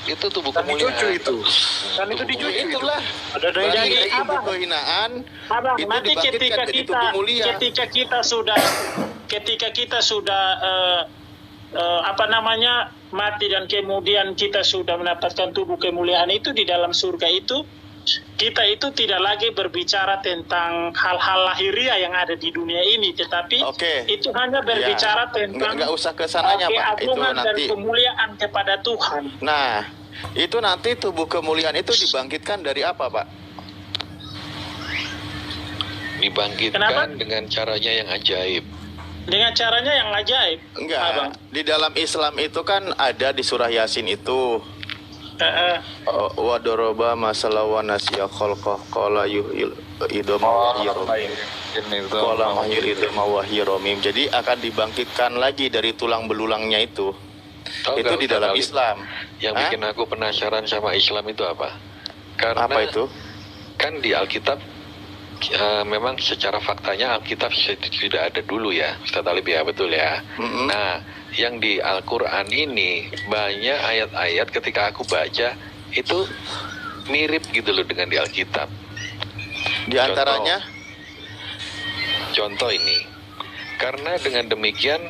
S5: itu tubuh kemuliaan.
S1: Itu. Kan itu dicuci itulah.
S8: Ada dari
S1: ibu kehinaan.
S8: Abang,
S1: itu
S8: nanti ketika kita sudah mati dan kemudian kita sudah mendapatkan tubuh kemuliaan itu di dalam surga itu, kita itu tidak lagi berbicara tentang hal-hal lahiriah yang ada di dunia ini, tetapi itu hanya berbicara tentang
S1: nggak usah ke sananya, Pak. Itu
S8: keagungan dan
S1: nanti
S8: kemuliaan kepada Tuhan.
S1: Nah, itu nanti tubuh kemuliaan itu dibangkitkan dari apa, Pak?
S5: Dibangkitkan dengan caranya yang ajaib.
S8: Dengan caranya yang ajaib.
S1: Enggak.
S8: Abang.
S1: Di dalam Islam itu kan ada di surah Yasin itu. Wa doroba masalah wa nasiya khalqah qala yuhil idama wa hiya. Jadi akan dibangkitkan lagi dari tulang belulangnya itu. Itu di dalam Islam.
S5: Yang bikin aku penasaran sama Islam itu apa? Karena
S1: apa itu?
S5: Kan di Alkitab memang secara faktanya Alkitab tidak ada dulu ya, Ustaz Talib ya, betul ya. Nah, yang di Al-Quran ini banyak ayat-ayat ketika aku baca itu mirip gitu loh dengan di Alkitab.
S1: Di antaranya?
S5: Contoh ini, karena dengan demikian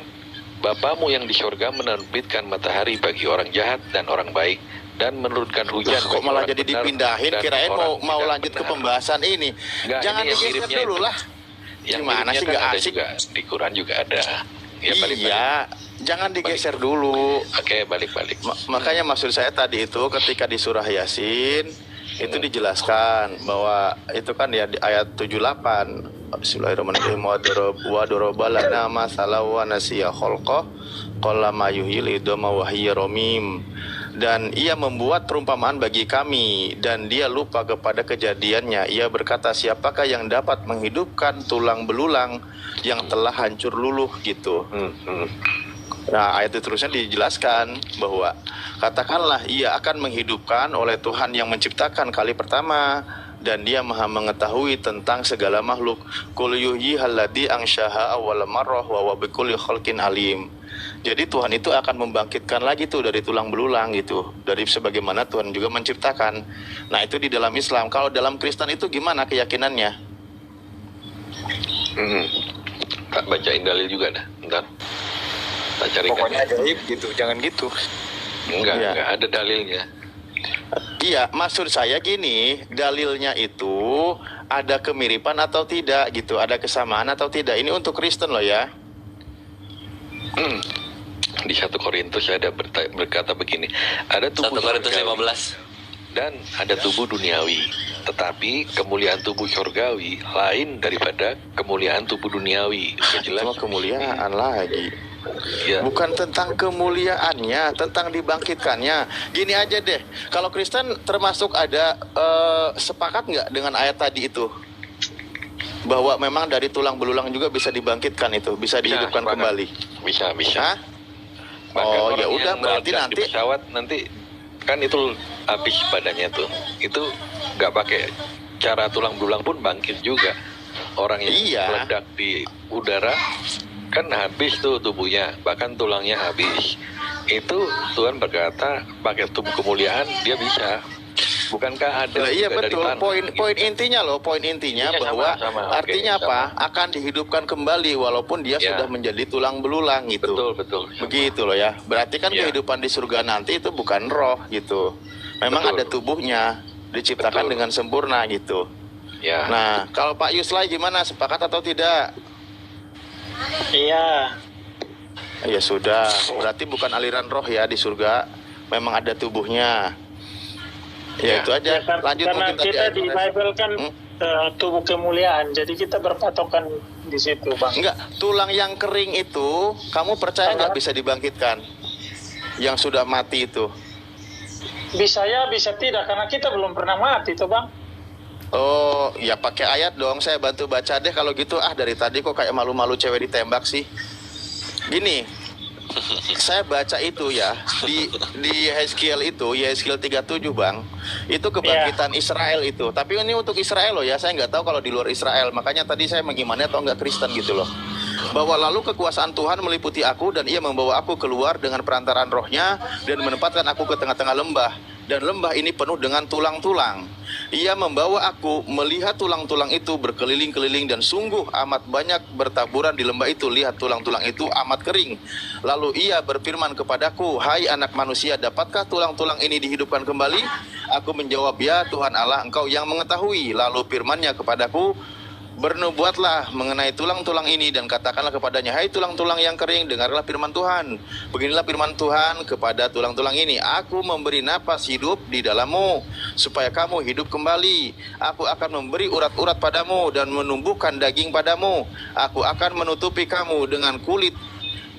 S5: Bapamu yang di surga menerbitkan matahari bagi orang jahat dan orang baik, dan menurunkan hujan.
S1: Kok malah jadi dipindahin? Kirain mau lanjut ke pembahasan ini. Jangan digeser dulu lah. Gimana sih, gak asik?
S5: Juga, di Quran juga ada. Ya,
S1: iya, jangan digeser dulu.
S5: Oke, balik-balik.
S1: Makanya maksud saya tadi itu ketika di surah Yasin itu dijelaskan bahwa itu kan ya di ayat 78. Bismillahirrahmanirrahim. Wa daraba lana masalan wa nasiya khalqah qala ma yuhyil idama wa hiya ramim. Dan ia membuat perumpamaan bagi kami dan dia lupa kepada kejadiannya. Ia berkata, siapakah yang dapat menghidupkan tulang belulang yang telah hancur luluh gitu. Nah, ayat itu terusnya dijelaskan bahwa katakanlah ia akan menghidupkan oleh Tuhan yang menciptakan kali pertama, dan dia maha mengetahui tentang segala makhluk. Qul yuhyihal ladzi anshaha awwala marrah wa huwa bikulli khalqin alim. Jadi Tuhan itu akan membangkitkan lagi tuh dari tulang belulang gitu, dari sebagaimana Tuhan juga menciptakan. Nah, itu di dalam Islam. Kalau dalam Kristen itu gimana keyakinannya?
S5: Tak bacain dalil juga dah. Bentar. Tak carikan.
S3: Pokoknya ajaib gitu, jangan gitu.
S5: Enggak ada dalilnya.
S1: Iya, maksud saya gini, dalilnya itu ada kemiripan atau tidak gitu, ada kesamaan atau tidak. Ini untuk Kristen loh ya.
S5: Di 1 Korintus ada berkata begini, ada tubuh
S4: 1 Korintus 15
S5: dan ada tubuh duniawi, tetapi kemuliaan tubuh surgawi lain daripada kemuliaan tubuh duniawi.
S1: Cuma kemuliaan lagi.
S5: Ya.
S1: Bukan tentang kemuliaannya, tentang dibangkitkannya. Gini aja deh, kalau Kristen termasuk ada sepakat nggak dengan ayat tadi itu? Bahwa memang dari tulang belulang juga bisa dibangkitkan itu, bisa dihidupkan kembali.
S5: Bisa.
S1: Hah? Oh ya udah, berarti nanti
S5: di pesawat nanti kan itu habis badannya tuh. Itu nggak pakai cara tulang belulang pun bangkit juga. Orang yang meledak di udara kan habis tuh tubuhnya, bahkan tulangnya habis. Itu Tuhan berkata pakai tubuh kemuliaan dia bisa. Bukankah ada?
S1: Iya betul. Poin intinya loh, poin intinya
S5: iya,
S1: bahwa artinya
S5: sama.
S1: apa? Akan dihidupkan kembali walaupun dia sudah menjadi tulang belulang gitu.
S5: Betul.
S1: Begitu loh ya. Berarti kan kehidupan di surga nanti itu bukan roh gitu. Memang ada tubuhnya, diciptakan dengan sempurna gitu.
S5: Ya.
S1: Nah, kalau Pak Yuslai gimana? Sepakat atau tidak?
S8: Iya.
S1: Ya sudah. Berarti bukan aliran roh ya di surga. Memang ada tubuhnya. Ya itu aja. Lanjut
S8: karena
S1: mungkin
S8: kita
S1: tadi
S8: di Bible kan tubuh kemuliaan, jadi kita berpatokan di situ, Bang.
S1: Enggak, tulang yang kering itu kamu percaya nggak bisa dibangkitkan? Yang sudah mati itu?
S8: Bisa ya, bisa tidak, karena kita belum pernah mati tuh, Bang.
S1: Oh, ya pakai ayat dong. Saya bantu baca deh kalau gitu. Dari tadi kok kayak malu-malu cewek ditembak sih. Gini. Saya baca itu ya di Yeskiel itu, Yeskiel 37 Bang, itu kebangkitan Israel itu. Tapi ini untuk Israel loh ya, saya nggak tahu kalau di luar Israel. Makanya tadi saya mengimani atau nggak Kristen gitu loh. Bahwa lalu kekuasaan Tuhan meliputi aku dan ia membawa aku keluar dengan perantaraan rohnya dan menempatkan aku ke tengah-tengah lembah. Dan lembah ini penuh dengan tulang-tulang. Ia membawa aku melihat tulang-tulang itu berkeliling-keliling dan sungguh amat banyak bertaburan di lembah itu. Lihat tulang-tulang itu amat kering. Lalu ia berfirman kepadaku, hai anak manusia, dapatkah tulang-tulang ini dihidupkan kembali? Aku menjawab, ya Tuhan Allah, engkau yang mengetahui. Lalu firman-Nya kepadaku, bernubuatlah mengenai tulang-tulang ini dan katakanlah kepadanya, hai tulang-tulang yang kering, dengarlah firman Tuhan. Beginilah firman Tuhan kepada tulang-tulang ini, aku memberi napas hidup di dalammu, supaya kamu hidup kembali. Aku akan memberi urat-urat padamu dan menumbuhkan daging padamu. Aku akan menutupi kamu dengan kulit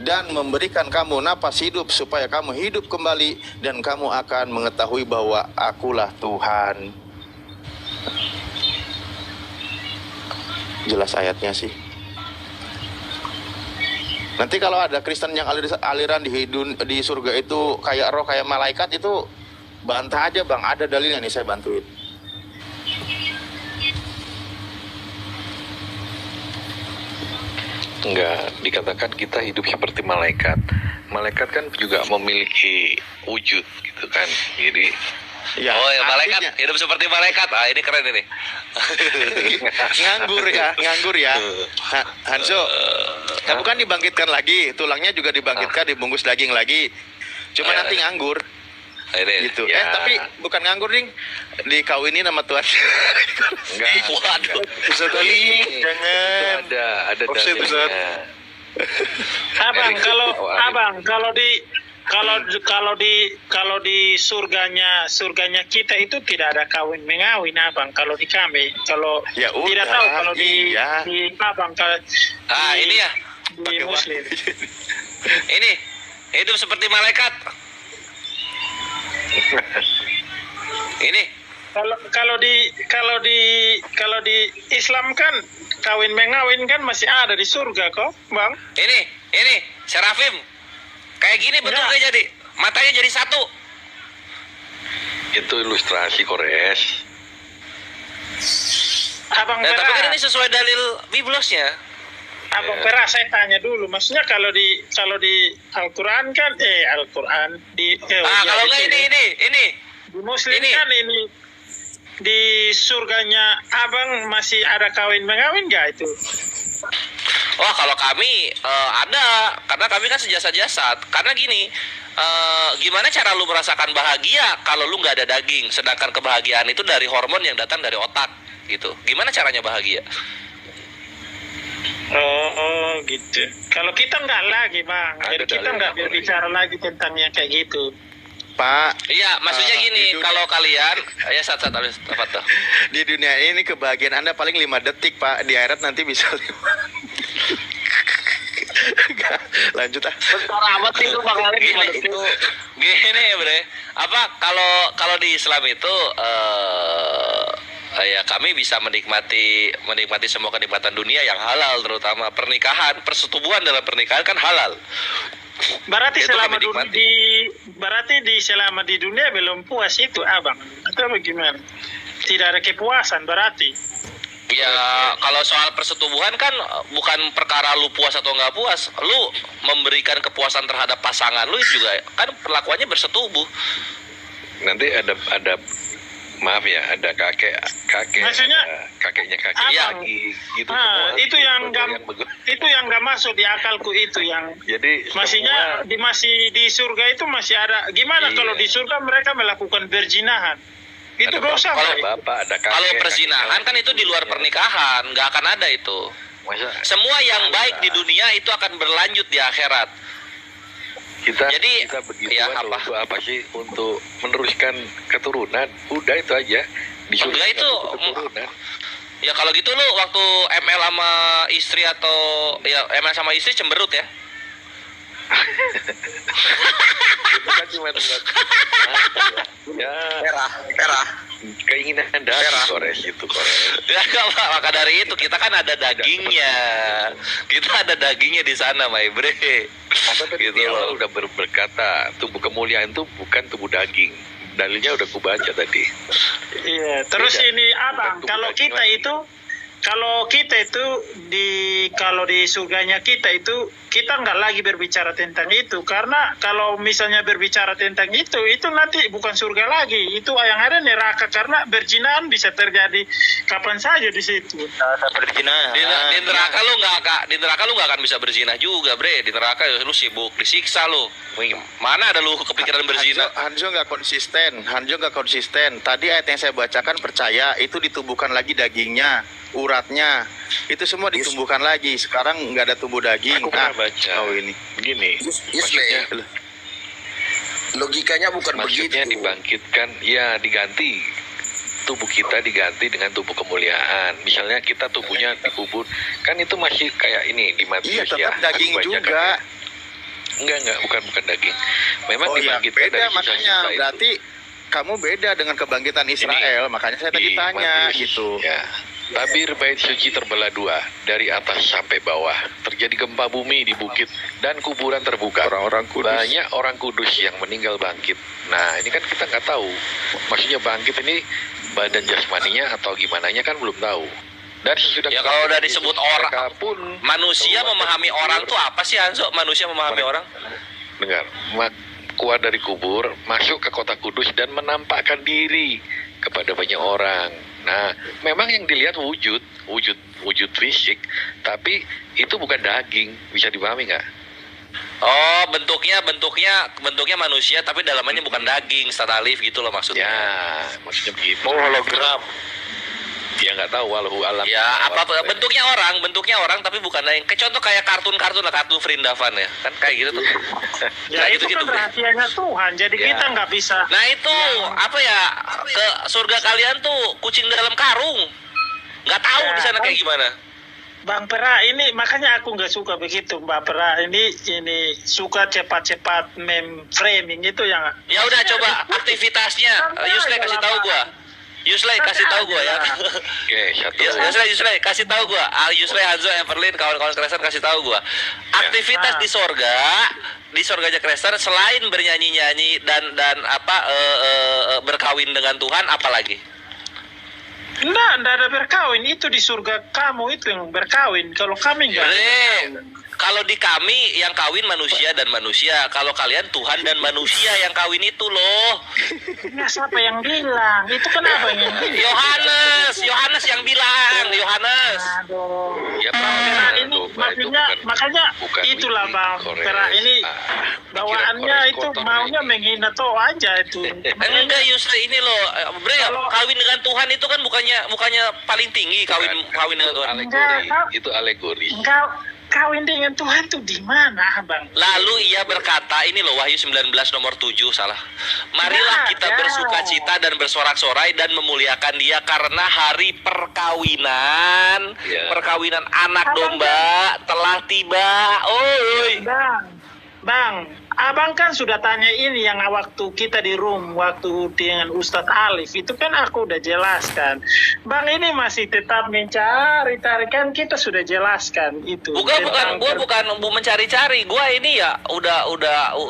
S1: dan memberikan kamu napas hidup, supaya kamu hidup kembali dan kamu akan mengetahui bahwa akulah Tuhan. Jelas ayatnya sih. Nanti kalau ada Kristen yang aliran di surga itu kayak roh, kayak malaikat, itu bantah aja bang, ada dalilnya nih, saya bantuin.
S5: Enggak, dikatakan kita hidup seperti malaikat. Malaikat kan juga memiliki wujud gitu kan. Jadi
S1: ya,
S4: oh ya, malaikat
S1: artinya,
S4: hidup seperti malaikat. Ah, ini keren ini.
S1: nganggur ya. Hanso, kamu kan dibangkitkan lagi, tulangnya juga dibangkitkan, dibungkus daging lagi. Cuma nanti nganggur.
S4: Ini,
S1: gitu.
S5: ya.
S1: Tapi bukan nganggur, ding. Dikawinin sama Tuhan.
S5: enggak.
S4: Waduh.
S1: Sekali, jangan.
S5: Ada
S1: Offset, Ustaz.
S5: dalilnya.
S8: Abang kalau di surganya kita itu tidak ada kawin mengawin abang. Kalau di kami, kalau
S1: Ya udah,
S8: tidak tahu kalau
S1: iya.
S8: di abang kalau
S4: Ini ya.
S8: di Muslim.
S4: Ini hidup seperti malaikat. Ini
S8: kalau di Islam kan kawin mengawin kan masih ada di surga kok, bang.
S4: Ini serafim. Kayak gini bentuknya jadi. Matanya jadi satu.
S5: Itu ilustrasi Kores.
S8: Abang
S4: Nah, tapi kan
S8: Pera,
S4: ini sesuai dalil Biblosnya.
S8: Abang Pera, saya tanya dulu, maksudnya kalau di Al-Quran kan Al-Quran
S4: Kalau nggak ini.
S8: di Muslim
S4: Ini.
S8: kan ini di surganya abang masih ada kawin mengawin nggak itu?
S4: Wah, kalau kami ada, karena kami kan sejasad-jasad. Karena gini, gimana cara lu merasakan bahagia kalau lu nggak ada daging, sedangkan kebahagiaan itu dari hormon yang datang dari otak, gitu. Gimana caranya bahagia?
S8: Oh gitu. Kalau kita nggak lagi bang, jadi kita
S5: dalil
S8: nggak
S5: yang
S8: berbicara lagi tentang yang kayak gitu.
S1: Pak,
S4: Iya, maksudnya gini,
S1: di dunia-
S4: kalau kalian, ya saat habis apa tuh?
S1: di dunia ini kebahagiaan Anda paling 5 detik, Pak. Di akhirat nanti bisa 5. Lanjut ah.
S7: Bentar amat itu Bang Alex.
S4: Gini ya bre, apa kalau di Islam itu ya kami bisa menikmati semua kenikmatan dunia yang halal, terutama pernikahan, persetubuhan dalam pernikahan kan halal.
S8: Berarti
S4: Itu
S8: selama
S4: kami nikmati.
S8: selama di dunia belum puas itu abang, atau bagaimana? Tidak ada kepuasan berarti.
S4: Ya kalau soal persetubuhan kan bukan perkara lu puas atau nggak puas, lu memberikan kepuasan terhadap pasangan lu juga kan perlakuannya bersetubuh.
S5: Nanti ada maaf ya, ada kakek
S8: Maksudnya,
S5: ada kakeknya kakek
S8: abang,
S5: lagi gitu
S8: itu yang nggak
S5: begitu.
S8: masuk di akalku itu yang
S5: Jadi
S8: masih di surga itu masih ada. Gimana
S5: Iya.
S8: kalau di surga mereka melakukan berzinahan? Itu
S5: ada
S8: dosa
S5: bapak,
S8: nggak?
S5: bapak, ada kakek.
S4: Kalau perzinahan
S5: kakek
S4: kan itu di luar
S5: lagi.
S4: pernikahan, nggak akan ada itu.
S5: Masa
S4: Semua yang
S5: ada.
S4: baik di dunia itu akan berlanjut di akhirat.
S5: kita
S4: Jadi,
S5: begituan
S4: ya, apa?
S5: untuk apa sih? Untuk meneruskan keturunan. Udah itu aja. Disuruh
S4: Enggak, itu
S5: keturunan.
S4: Ya kalau gitu lu waktu ML sama istri atau ya ML sama istri cemberut ya.
S5: Itu kan cuma ya
S11: Pera.
S5: keinginan dari Kores itu Kores.
S4: Ya enggak Pak, maka dari itu kita kan ada dagingnya. Kita ada dagingnya di sana, my bre.
S5: Apa tadi
S4: Gitu
S5: di awal
S4: loh.
S5: udah berkata tubuh kemuliaan itu bukan tubuh daging. Dalilnya udah ku baca tadi.
S8: Iya. Terus
S5: Beda.
S8: ini abang,
S5: Bukan
S8: kalau
S5: daging
S8: kita
S5: lagi.
S8: itu kalau kita itu kalau di surganya kita itu kita nggak lagi berbicara tentang itu, karena kalau misalnya berbicara tentang itu nanti bukan surga lagi, itu yang ada neraka, karena berjinahan bisa terjadi kapan saja di situ.
S3: Ada perjinahan.
S4: Di neraka lu nggak akan bisa berzina juga, bre. Di neraka lu sibuk disiksa lu. Mana ada lu kepikiran berzina?
S1: Hanzo nggak konsisten. Tadi ayat yang saya bacakan percaya itu ditumbuhkan lagi dagingnya, uratnya, itu semua ditumbuhkan lagi. Sekarang nggak ada tumbuh daging.
S5: Aku pernah baca.
S1: Ini.
S5: Begini.
S11: Yusle, logikanya bukan
S5: Maksudnya
S11: begitu.
S5: dibangkitkan, ya diganti. Tubuh kita diganti dengan tubuh kemuliaan. Misalnya kita tubuhnya dikubur, kan itu masih kayak ini di Matius
S1: Iya,
S5: ya.
S1: tetap daging
S5: Aku bacakan
S1: juga.
S5: ya. Enggak, bukan daging. Memang
S1: Oh iya,
S5: dibangkitkan
S1: beda
S5: dari
S1: makanya.
S5: sisa-sisa itu.
S1: Berarti kamu beda dengan kebangkitan Israel. Makanya saya tadi
S5: Di
S1: tanya
S5: Matius,
S1: gitu.
S5: Ya. Tabir bait suci terbelah dua, dari atas sampai bawah. Terjadi gempa bumi di bukit dan kuburan terbuka.
S1: Orang-orang kudus.
S5: Banyak orang kudus yang meninggal bangkit. Nah, ini kan kita nggak tahu. Maksudnya bangkit ini badan jasmaninya atau gimananya kan belum tahu. Dan sesudah
S4: Ya kalau udah disebut orang,
S5: mereka pun
S4: manusia
S5: keluar
S4: memahami
S5: dari
S4: orang
S5: kubur.
S4: tuh apa sih, Hanzo? Manusia memahami orang?
S5: Dengar, keluar dari kubur, masuk ke kota kudus dan menampakkan diri kepada banyak orang. Nah, memang yang dilihat wujud fisik, tapi itu bukan daging. Bisa dipahami nggak?
S4: Oh, bentuknya manusia tapi dalamannya bukan daging, secara alif gitu loh maksudnya.
S5: Ya, maksudnya begitu.
S3: Oh, hologram.
S5: Ya nggak tahu, walau alam.
S4: Ya, apa bentuknya orang tapi bukan daging. Kayak contoh kayak kartun lah, kartun Vrindavan ya. Kan kayak gitu tuh.
S8: Ya
S4: Nah,
S8: itu
S4: gitu-gitu,
S8: kan
S4: Bre.
S8: rahasianya Tuhan, jadi
S5: Ya.
S8: kita nggak bisa.
S4: Nah itu apa ya, ke surga kalian tuh kucing dalam karung, nggak tahu
S8: Ya,
S4: di sana
S8: kan.
S4: kayak gimana.
S8: Bang Pera ini makanya aku nggak suka begitu, Mbak Pera ini suka cepat-cepat framing itu yang.
S4: Ya udah coba aktivitasnya, Yusle kasih tahu gua. Yusle kasih tahu gua ya.
S5: Oke, satu.
S4: Yusle kasih tahu gua. Yusle, Hanzo, Everlyn, kawan-kawan Krester kasih tahu gua. Aktivitas di sorganya Krester selain bernyanyi-nyanyi dan berkawin dengan Tuhan, apalagi?
S8: Enggak ada berkawin, itu di surga kamu itu yang berkawin. Kalau kami enggak.
S4: Kalau di kami yang kawin manusia dan manusia, kalau kalian Tuhan dan manusia yang kawin itu loh.
S8: Ya, siapa yang bilang? Itu kenapa yang bilang?
S4: Yohanes yang bilang, Yohanes.
S8: Aduh.
S5: Ya,
S8: Pera ini
S5: domba itu
S8: maksudnya
S5: bukan-
S8: makanya
S5: bukan
S8: itulah
S5: wiki,
S8: Bang
S5: kores.
S8: Pera ini bawaannya
S5: kores
S8: itu
S5: kotor
S8: maunya
S5: ini.
S8: menghina toh aja itu.
S4: Enggak Yusri, ini loh, Bre, kawin dengan Tuhan itu kan bukannya paling tinggi kawin dengan Tuhan.
S5: Itu alegori.
S8: Enggak, kawin dengan Tuhan tuh di mana, Bang?
S4: Lalu ia berkata, ini loh Wahyu 19 nomor 7 salah. Marilah kita bersuka cita dan bersorak-sorai dan memuliakan Dia karena hari perkawinan,
S5: Ya.
S4: perkawinan anak domba telah tiba. Oi.
S8: Bang, Abang kan sudah tanya ini yang waktu kita di room, waktu dengan Ustadz Alif, itu kan aku udah jelaskan. Bang ini masih tetap mencari, kan kita sudah jelaskan itu.
S4: Bukan mencari-cari. Gua ini ya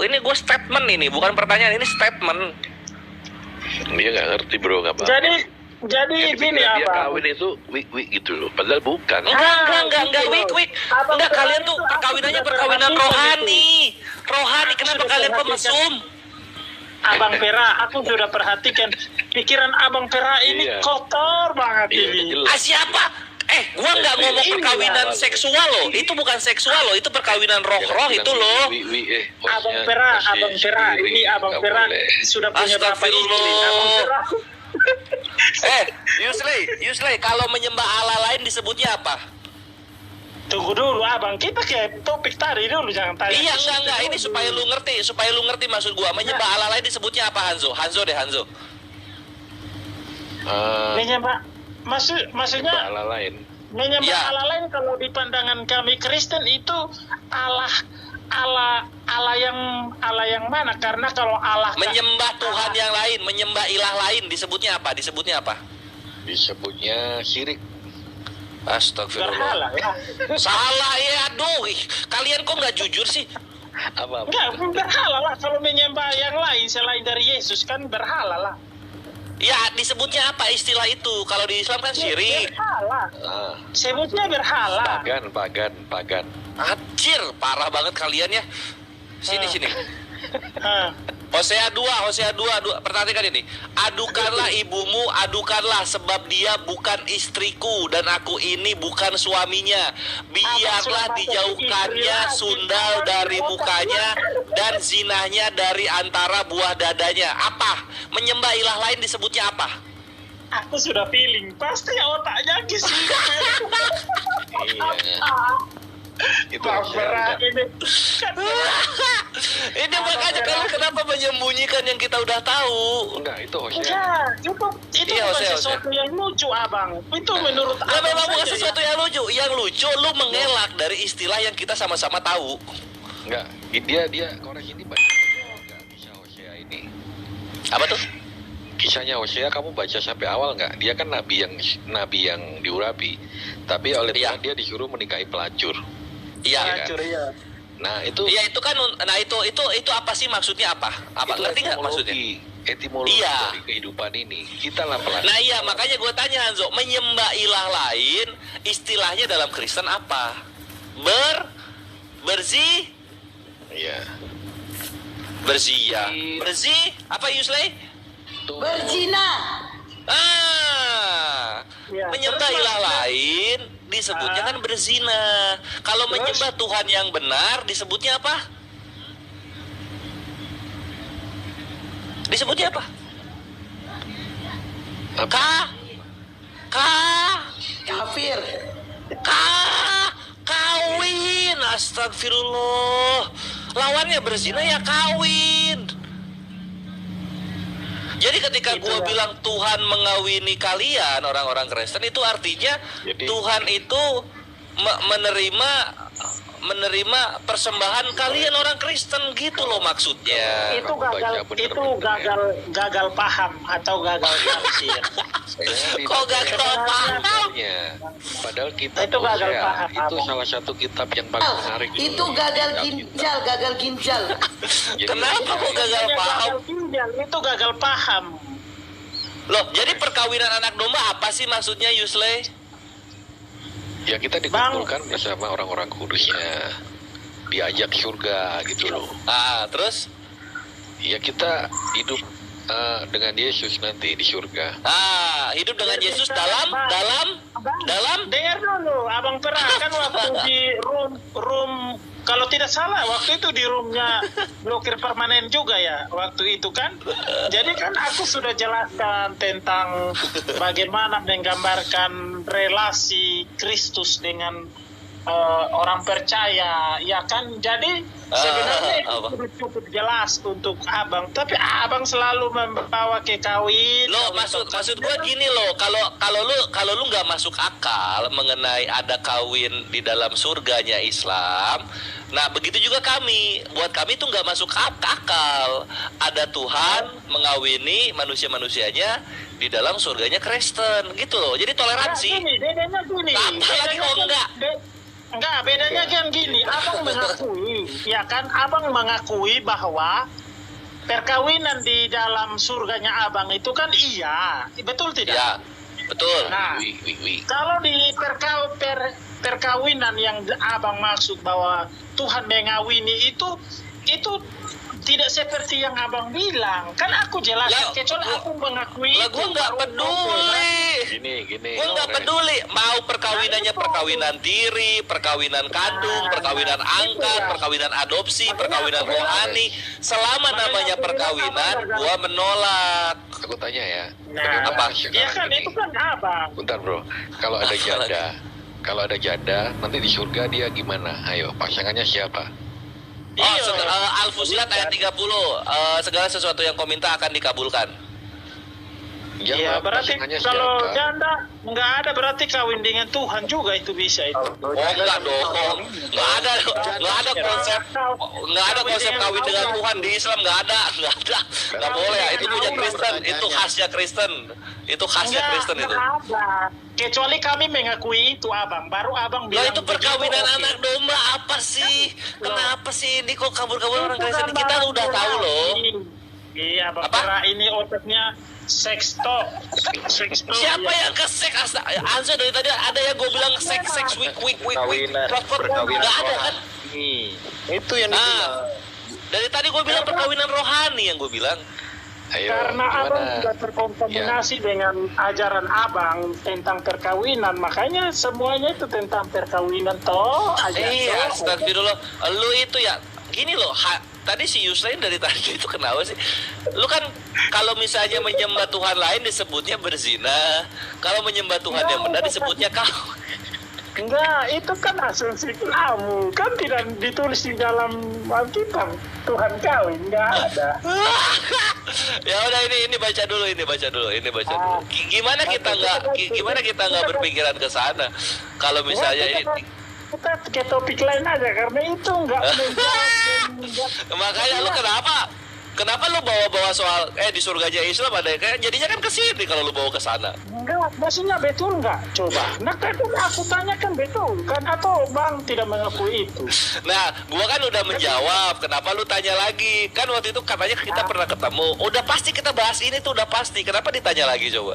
S4: ini gue statement ini, bukan pertanyaan, ini statement.
S5: Dia nggak ngerti bro, nggak apa.
S8: Jadi gini
S5: dia
S8: Abang.
S5: kawin itu wik gitu loh, padahal bukan.
S4: Enggak, wik. Enggak, kalian tuh perkawinannya perkawinan rohani. Rohani, kenapa kalian pemesum?
S8: Abang Pera, aku sudah perhatikan pikiran Abang Pera ini
S5: Iya.
S8: kotor banget ini.
S4: Siapa? Gua nggak ngomong perkawinan seksual loh. Itu bukan seksual loh, itu perkawinan roh-roh itu loh.
S8: Abang Pera, ini Abang Pera sudah punya berapa istri? Abang Pera.
S4: Yusli, kalau menyembah Allah lain disebutnya apa?
S8: Tunggu dulu Abang, kita ke topik tadi dulu, jangan tanya.
S4: Iya, enggak, ini supaya lu ngerti maksud gua. Menyembah Allah lain disebutnya apa, Hanzo? Hanzo.
S8: Menyembah, maksudnya
S5: Allah lain.
S8: menyembah
S4: Ya.
S8: Allah lain kalau di pandangan kami Kristen itu Allah yang mana? Karena kalau Allah
S4: Menyembah Tuhan yang lain, menyembah ilah lain disebutnya apa?
S5: Disebutnya syirik.
S4: Astagfirullah.
S8: berhala ya.
S4: Salah ya, aduh. Kalian kok nggak jujur sih?
S5: Apa?
S8: Enggak, berhala lah kalau menyembah yang lain selain dari Yesus kan berhala lah.
S4: Ya, disebutnya apa istilah itu? Kalau di Islam kan syirik.
S8: Berhala. Sebutnya berhala.
S5: Pagan.
S4: Anjir, parah banget kalian ya. Sini. Hosea 2, perhatikan ini. Adukanlah ibumu, adukanlah sebab dia bukan istriku dan aku ini bukan suaminya. Biarlah dijauhkannya sundal dari mukanya dan zinahnya dari antara buah dadanya. Apa? Menyembah ilah lain disebutnya apa?
S8: Aku sudah feeling, pasti otaknya gitu.
S5: Iya. Itu
S8: Berat ini.
S4: Ini makanya kalau kenapa menyembunyikan yang kita udah tahu?
S5: Enggak, itu Hosea.
S8: Enggak, itu
S4: Iya,
S8: bukan
S4: Hosea.
S8: sesuatu yang lucu, Abang. Itu menurut
S4: Nah, memang bukan
S8: saja
S4: sesuatu yang lucu. Yang lucu lu mengelak dari istilah yang kita sama-sama tahu.
S5: Enggak, dia koreksi ini baca enggak kisah Hosea ini.
S4: Apa tuh?
S5: Kisahnya Hosea kamu baca sampai awal nggak? Dia kan nabi yang diurapi, tapi oleh Tuhan dia disuruh menikahi pelacur.
S4: Iya.
S8: Iya.
S5: Nah itu.
S4: Iya itu kan. Nah itu apa sih maksudnya apa? Apa
S5: Itu
S4: ngerti nggak maksudnya?
S5: Etimologi
S4: Iya.
S5: dari kehidupan ini. Kita lah pelan.
S4: Nah iya makanya gue tanya Hanzo, menyembah ilah lain istilahnya dalam Kristen apa?
S5: Iya.
S4: Berzih apa Yusley?
S6: Berzina.
S4: Menyembah ilah lain disebutnya kan berzina. Kalau menyembah Tuhan yang benar disebutnya apa? Disebutnya apa?
S6: Kafir.
S4: Kawin. Astagfirullah. Lawannya berzina ya kawin. Jadi ketika gua bilang Tuhan mengawini kalian orang-orang Kristen itu artinya Tuhan itu menerima persembahan kalian orang Kristen gitu loh maksudnya.
S8: Gagal paham atau gagal tafsir.
S4: Kok gagal paham?
S5: Padahal kita
S8: itu gagal paham.
S5: Itu salah satu kitab yang paling menarik.
S6: Itu gagal ginjal.
S4: Kenapa kok gagal paham?
S8: Itu gagal paham.
S4: Loh, jadi perkawinan anak domba apa sih maksudnya Yusley?
S5: Ya kita dikumpulkan bersama orang-orang kudusnya, diajak surga gitu loh.
S4: Terus?
S5: Ya kita hidup dengan Yesus nanti di surga.
S4: Hidup dengan Yesus dalam.
S8: Dengar dulu, Abang pernah kan waktu di room kalau tidak salah waktu itu di roomnya blokir permanen juga ya waktu itu kan. Jadi kan aku sudah jelaskan tentang bagaimana menggambarkan relasi Kristus dengan orang percaya, ya kan. Jadi sebenarnya itu cukup jelas untuk Abang, tapi Abang selalu membawa ke kawin.
S4: Loh, maksud gue gini loh, kalau lu nggak masuk akal mengenai ada kawin di dalam surganya Islam, nah begitu juga buat kami itu nggak masuk akal. Ada Tuhan mengawini manusia-manusianya di dalam surganya Kristen gitu loh. Jadi toleransi.
S8: Bedanya gini.
S4: Apalagi kok enggak?
S8: Enggak, bedanya kan gini, Abang mengakui, ya kan, Abang mengakui bahwa perkawinan di dalam surganya Abang itu kan iya, betul tidak?
S4: Ya, betul.
S8: Nah, kalau di perkawinan yang Abang maksud bahwa Tuhan mengawini itu tidak seperti yang Abang bilang. Kan aku jelaskan, kecuali aku mengakui itu.
S4: Gue nggak peduli.
S5: Gini.
S4: Gue nggak peduli. Mau perkawinannya perkawinan tiri, perkawinan kandung, perkawinan angkat, perkawinan adopsi, perkawinan rohani. Selama namanya perkawinan, gue menolak.
S5: Aku tanya ya.
S8: Apa? Ya kan, itu kan Abang.
S5: Bentar bro, kalau ada janda, nanti di surga dia gimana? Ayo, pasangannya siapa?
S4: Al-Fusilat ayat 30, segala sesuatu yang kau minta akan dikabulkan.
S8: Iya, berarti kalau janda nggak ada berarti kawin dengan Tuhan juga itu bisa itu.
S4: Enggak dong, nggak ada konsep kawin dengan Tuhan di Islam nggak ada, nggak boleh. Itu punya Kristen, itu khasnya Kristen, itu.
S8: Kecuali kami mengakui itu Abang, baru Abang bilang.
S4: Itu perkawinan anak domba apa sih? Kenapa sih ini kok kabur-kabur orang Kristen? Kita udah tahu loh.
S8: Iya, Bang. Ini otaknya seks toh.
S4: Siapa yang ke seks? Anso dari tadi ada yang gue bilang seks week.
S3: Perkawinan
S4: Nggak ada kan?
S3: Itu yang dibilang.
S4: Dari tadi gue bilang perkawinan rohani yang gue bilang.
S5: Ayo,
S8: Karena abang
S5: gimana?
S8: juga terkontaminasi dengan ajaran abang tentang perkawinan, makanya semuanya itu tentang perkawinan toh.
S4: Iya, astagfirullah. Lu itu ya, gini loh. Tadi si Yusrain dari tadi itu kenapa sih? Lu kan kalau misalnya menyembah Tuhan lain disebutnya berzina. Kalau menyembah Tuhan yang benar disebutnya kau.
S8: Enggak, itu kan asumsi kamu. Kan tidak ditulis di dalam Alkitab Tuhan kawin, enggak ada.
S4: Ya udah ini baca dulu. Gimana kita nggak berpikiran ke sana? Kalau misalnya ini
S8: Kita ke topik lain aja, karena itu enggak menjawab.
S4: makanya lu Kenapa lu bawa-bawa soal di surganya Islam ada kayak jadinya kan ke sini kalau lu bawa ke sana.
S8: Enggak, maksudnya betul enggak? Coba. Nah, kan aku tanyakan betul kan, atau Bang tidak mengakui itu?
S4: Nah, gua kan udah menjawab. Kenapa lu tanya lagi? Kan waktu itu katanya kita pernah ketemu. Udah pasti kita bahas ini tuh udah pasti. Kenapa ditanya lagi coba?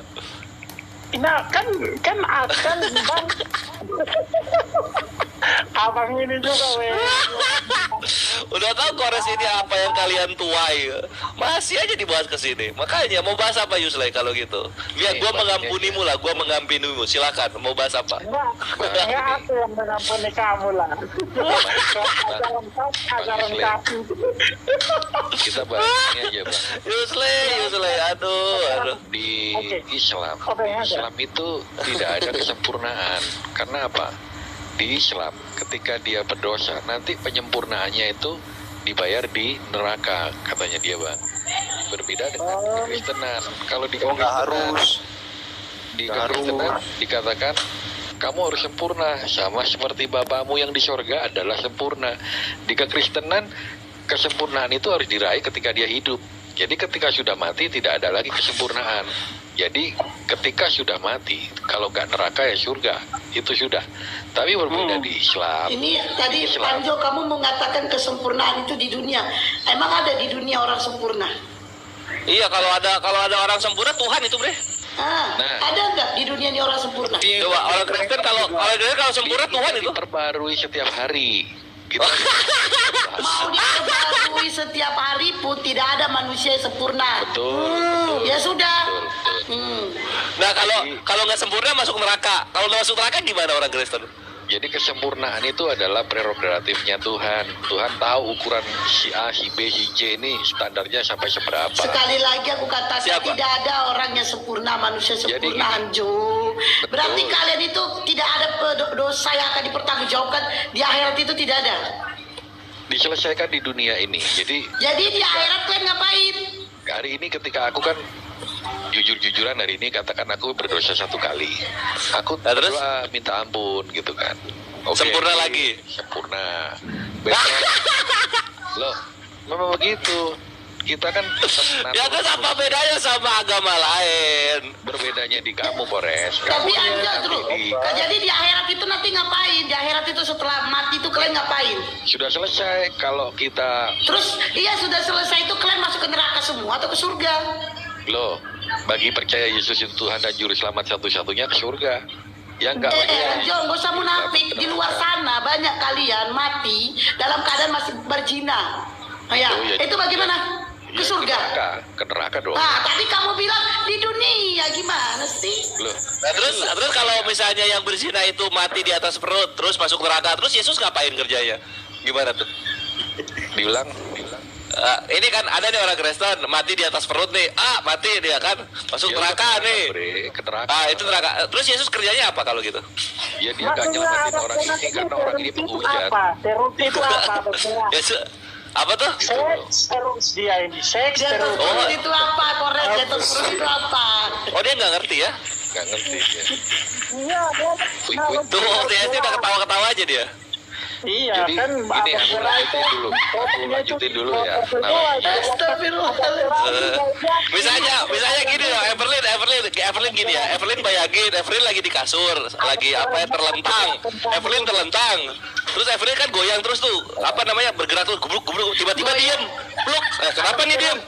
S8: Nah, kan Bang. Abang ini juga
S4: Udah tahu Kores ini apa yang kalian tuai, masih aja dibahas ke sini. Makanya mau bahas apa Yuslay kalau gitu? Biar gua mengampunimu lah, Silakan, mau bahas apa?
S8: Enggak, aku yang mengampuni kamu lah. Ajaran kaki.
S5: Kita bahas ini aja, Bang.
S4: Yuslay, aduh.
S5: Di Islam itu tidak ada kesempurnaan. Karena apa? Di Islam, ketika dia berdosa, nanti penyempurnaannya itu dibayar di neraka, katanya dia, Bang. Berbeda dengan kekristenan. Kalau di kekristenan, dikatakan kamu harus sempurna, sama seperti Bapamu yang di sorga adalah sempurna. Di kekristenan, kesempurnaan itu harus diraih ketika dia hidup. Jadi ketika sudah mati tidak ada lagi kesempurnaan. Jadi ketika sudah mati, kalau nggak neraka ya surga, itu sudah. Tapi berbeda di Islam.
S6: Ini tadi Panjo kamu mengatakan kesempurnaan itu di dunia. Emang ada di dunia orang sempurna?
S4: Iya, kalau ada orang sempurna Tuhan itu, Bre.
S6: Ada nggak di dunia ini orang sempurna?
S4: Coba orang Kristen kalau sempurna Tuhan itu
S5: diperbarui setiap hari. Gitu.
S6: Mau diperbarui setiap hari pun tidak ada manusia yang sempurna.
S5: Betul.
S6: Ya sudah.
S4: Nah, kalau nggak sempurna masuk neraka. Kalau nggak masuk neraka gimana orang Kristen?
S5: Jadi kesempurnaan itu adalah prerogatifnya Tuhan. Tuhan tahu ukuran si A, si B, si C ini standarnya sampai seberapa.
S6: Sekali lagi aku katakan tidak ada orang yang sempurna, manusia sempurna, Anjo. Berarti kalian itu tidak ada dosa yang akan dipertanggungjawabkan di akhirat, itu tidak ada.
S5: Diselesaikan di dunia ini. Jadi
S6: di akhirat kalian ngapain?
S5: Hari ini ketika aku kan jujur-jujuran hari ini katakan aku berdosa 1 kali. Aku berdoa minta ampun gitu kan.
S4: Sempurna lagi.
S5: Sempurna. Loh, memang begitu. Kita kan
S4: ya kan apa bedanya sama agama lain?
S5: Berbedanya di kamu, Kores.
S6: Tapi Anda terus. Jadi di akhirat itu nanti ngapain? Di akhirat itu setelah mati itu kalian ngapain?
S5: Sudah selesai kalau kita.
S6: Terus sudah selesai itu kalian masuk ke neraka semua atau ke surga?
S5: Loh, bagi percaya Yesus itu Tuhan dan Juru Selamat satu-satunya ke surga. Ya enggak
S6: Jom, gak usah munafik. Di luar sana banyak kalian mati dalam keadaan masih berzina. Itu bagaimana? Ke surga?
S5: Ke neraka dong.
S6: Nah, tadi kamu bilang di dunia, gimana sih?
S5: Loh.
S4: Nah, terus kalau misalnya yang berzina itu mati di atas perut, terus masuk neraka, terus Yesus ngapain kerjanya? Gimana tuh?
S5: Diulang.
S4: Ini kan ada nih orang Kristen mati di atas perut nih, mati dia kan masuk neraka nih.
S5: Ke neraka.
S4: Itu neraka. Terus Yesus kerjanya apa kalau gitu?
S5: Ya dia nggak nyelamatin orang ini karena orang ini penghujat.
S8: Terus itu apa?
S4: Yesus apa tuh?
S8: Seks dia ini. Seks terus.
S6: Itu apa? Korek terus itu apa?
S4: Oh, dia nggak ngerti ya?
S5: Nggak ngerti dia.
S8: Iya.
S4: Tuh, dia udah ketawa-ketawa aja dia.
S8: Iya.
S5: Jadi
S8: Kan
S5: ini aku lanjutin dulu ya.
S4: Misalnya gini loh, Evelyn gini ya. Evelyn bayangin, Evelyn lagi di kasur, lagi terlentang. Evelyn terlentang. Terus Evelyn kan goyang terus tuh, bergerak tuh, gubruk, tiba-tiba diem. Pluk. Kenapa nih diem?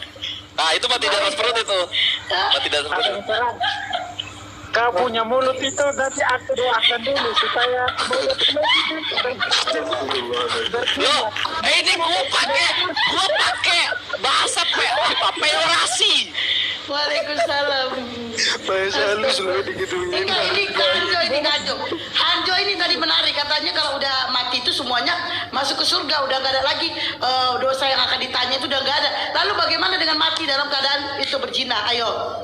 S4: Nah, itu mati di atas perut itu. Mati di atas perut.
S8: Kau punya mulut itu nanti aku doakan dulu supaya mulut itu
S4: Yo, ini gua pakai bahasa peorasi.
S6: Waalaikumsalam.
S3: Bahasa halus loh digituin.
S6: Ini Hanjo ini tadi menarik, katanya kalau udah mati itu semuanya masuk ke surga, udah nggak ada lagi dosa yang akan ditanya, itu udah nggak ada. Lalu bagaimana dengan mati dalam keadaan itu berzina? Ayo.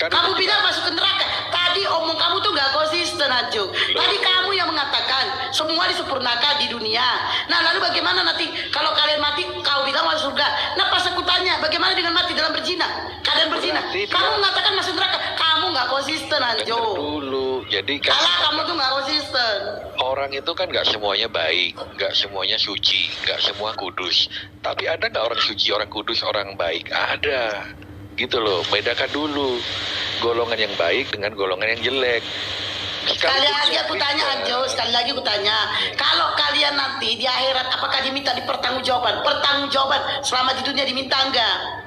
S6: Kamu bilang masuk ke neraka. Tadi omong kamu tuh nggak konsisten, Hanjo. Tadi kamu yang mengatakan semua disempurnakan di dunia. Nah, lalu bagaimana nanti kalau kalian mati kau bilang masuk surga? Nah, pas aku tanya bagaimana dengan mati dalam berzina? Keadaan berzina. Kamu mengatakan masuk neraka. Kamu nggak konsisten, Hanjo.
S5: Dulu, jadi kan
S6: kamu tuh nggak konsisten.
S5: orang itu kan nggak semuanya baik, nggak semuanya suci, nggak semua kudus. Tapi ada nggak orang suci, orang kudus, orang baik? Ada, gitu loh. Bedakan dulu golongan yang baik dengan golongan yang jelek.
S6: Sekali lagi aku tanya, Hanjo, sekali lagi aku tanya, kalau kalian nanti di akhirat apakah diminta dipertanggungjawaban? Pertanggungjawaban selama di dunia diminta enggak?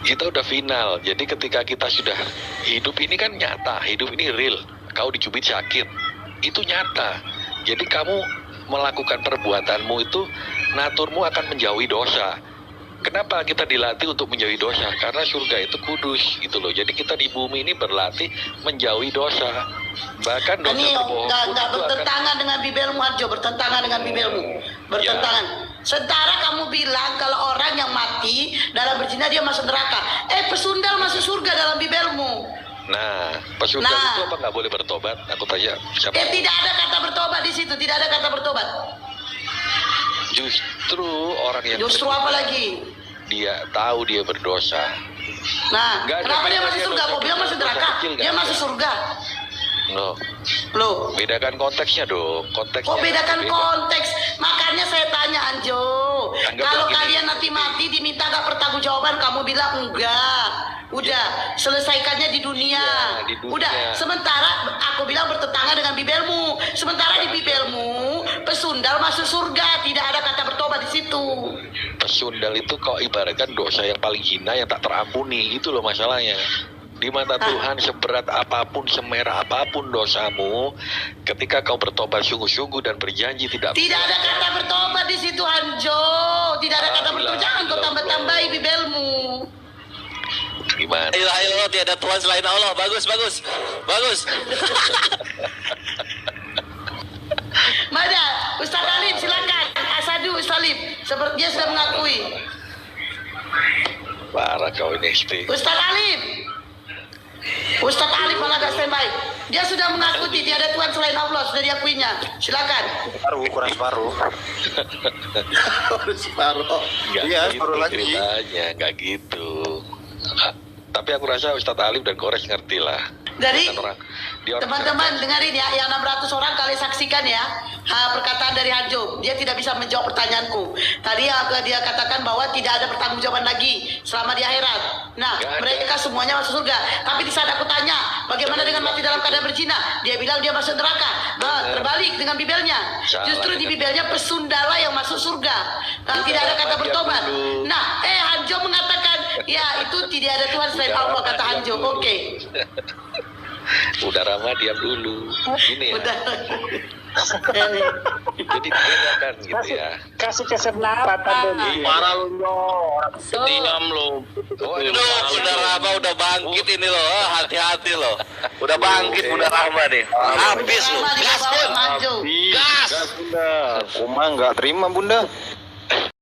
S5: Kita udah final. Jadi ketika kita sudah hidup ini kan nyata, hidup ini real. Kau dicubit sakit, itu nyata. Jadi kamu melakukan perbuatanmu itu, naturmu akan menjauhi dosa. Kenapa kita dilatih untuk menjauhi dosa? Karena surga itu kudus, gitu loh. Jadi kita di bumi ini berlatih menjauhi dosa. Bahkan dosa
S6: Ini
S5: berbohong
S6: nggak bertentangan dengan bibelmu, Hanjo, bertentangan dengan bibelmu, bertentangan. Sementara kamu bilang kalau orang yang mati dalam berzina dia masuk neraka. Pesundal masuk surga dalam bibelmu.
S5: Nah, pesundal itu apa nggak boleh bertobat? Aku tanya siapa?
S6: Tidak ada kata bertobat di situ, tidak ada kata bertobat.
S5: Justru orang yang
S6: apa lagi?
S5: Dia tahu dia berdosa.
S6: Nah, kenapa dia masuk surga? Kok bilang masuk neraka? Dia masuk surga.
S5: Loh, bedakan konteksnya dong. Konteksnya.
S6: Bedakan konteks. Makanya saya tanya, Hanjo. Kalau kalian nanti mati diminta nggak pertanggungjawaban, kamu bilang enggak. Udah, selesaikannya di dunia. Udah, sementara aku bilang bertentangan dengan bibelmu. Sementara di bibelmu, pesundal masuk surga, tidak ada kata bertobat di situ.
S5: Pesundal itu kau ibaratkan dosa yang paling hina yang tak terampuni. Itu loh masalahnya. Di mata Tuhan seberat apapun, semerah apapun dosamu, ketika kau bertobat sungguh-sungguh dan berjanji tidak
S6: ada kata bertobat di situ, Hanjo. Tidak ada kata bertobat. Jangan kau tambah-tambahi bibelmu.
S5: Gimana?
S4: Ayo, tiada Tuhan selain Allah. Bagus.
S6: Mana? Ustaz Alif, silakan. Asadu Ustaz Alif. Seperti dia sudah mengakui.
S5: Parah kau ini,
S6: Ustaz Alif. Ustaz Alif malah gak standby. Dia sudah mengakui tiada Tuhan selain Allah, sudah diakuinya. Silakan.
S3: Kurang separuh.
S5: Iya, separuh lagi. Ceritanya nggak gitu. Tapi aku rasa Ustadz Alif dan Kores ngerti lah.
S6: Dari teman-teman dengarin ya, yang 600 orang kalian saksikan ya perkataan dari Hanjo. Dia tidak bisa menjawab pertanyaanku. Tadi dia katakan bahwa tidak ada pertanggungjawaban lagi selama di akhirat. Nah, mereka semuanya masuk surga. Tapi di saat aku tanya, bagaimana dengan mati dalam keadaan berzina? Dia bilang dia masuk neraka. Nah, terbalik dengan bibelnya. Justru di bibelnya pesundala yang masuk surga. Nah, tidak ada kata bertobat. Nah, Hanjo mengatakan, ya itu tidak ada Tuhan selain Allah, kata Hanjo. Oke.
S5: Udah Rama diam dulu. Gini ya. Jadi bedakan gitu ya.
S8: Kasih kesempatan dulu.
S7: Parah lu diam lu.
S4: Udah Rama udah bangkit ini loh. Hati-hati loh. Udah bangkit Bunda Rama nih. Habis lu. Gas pun.
S3: Gas Bunda. Kuma nggak terima Bunda.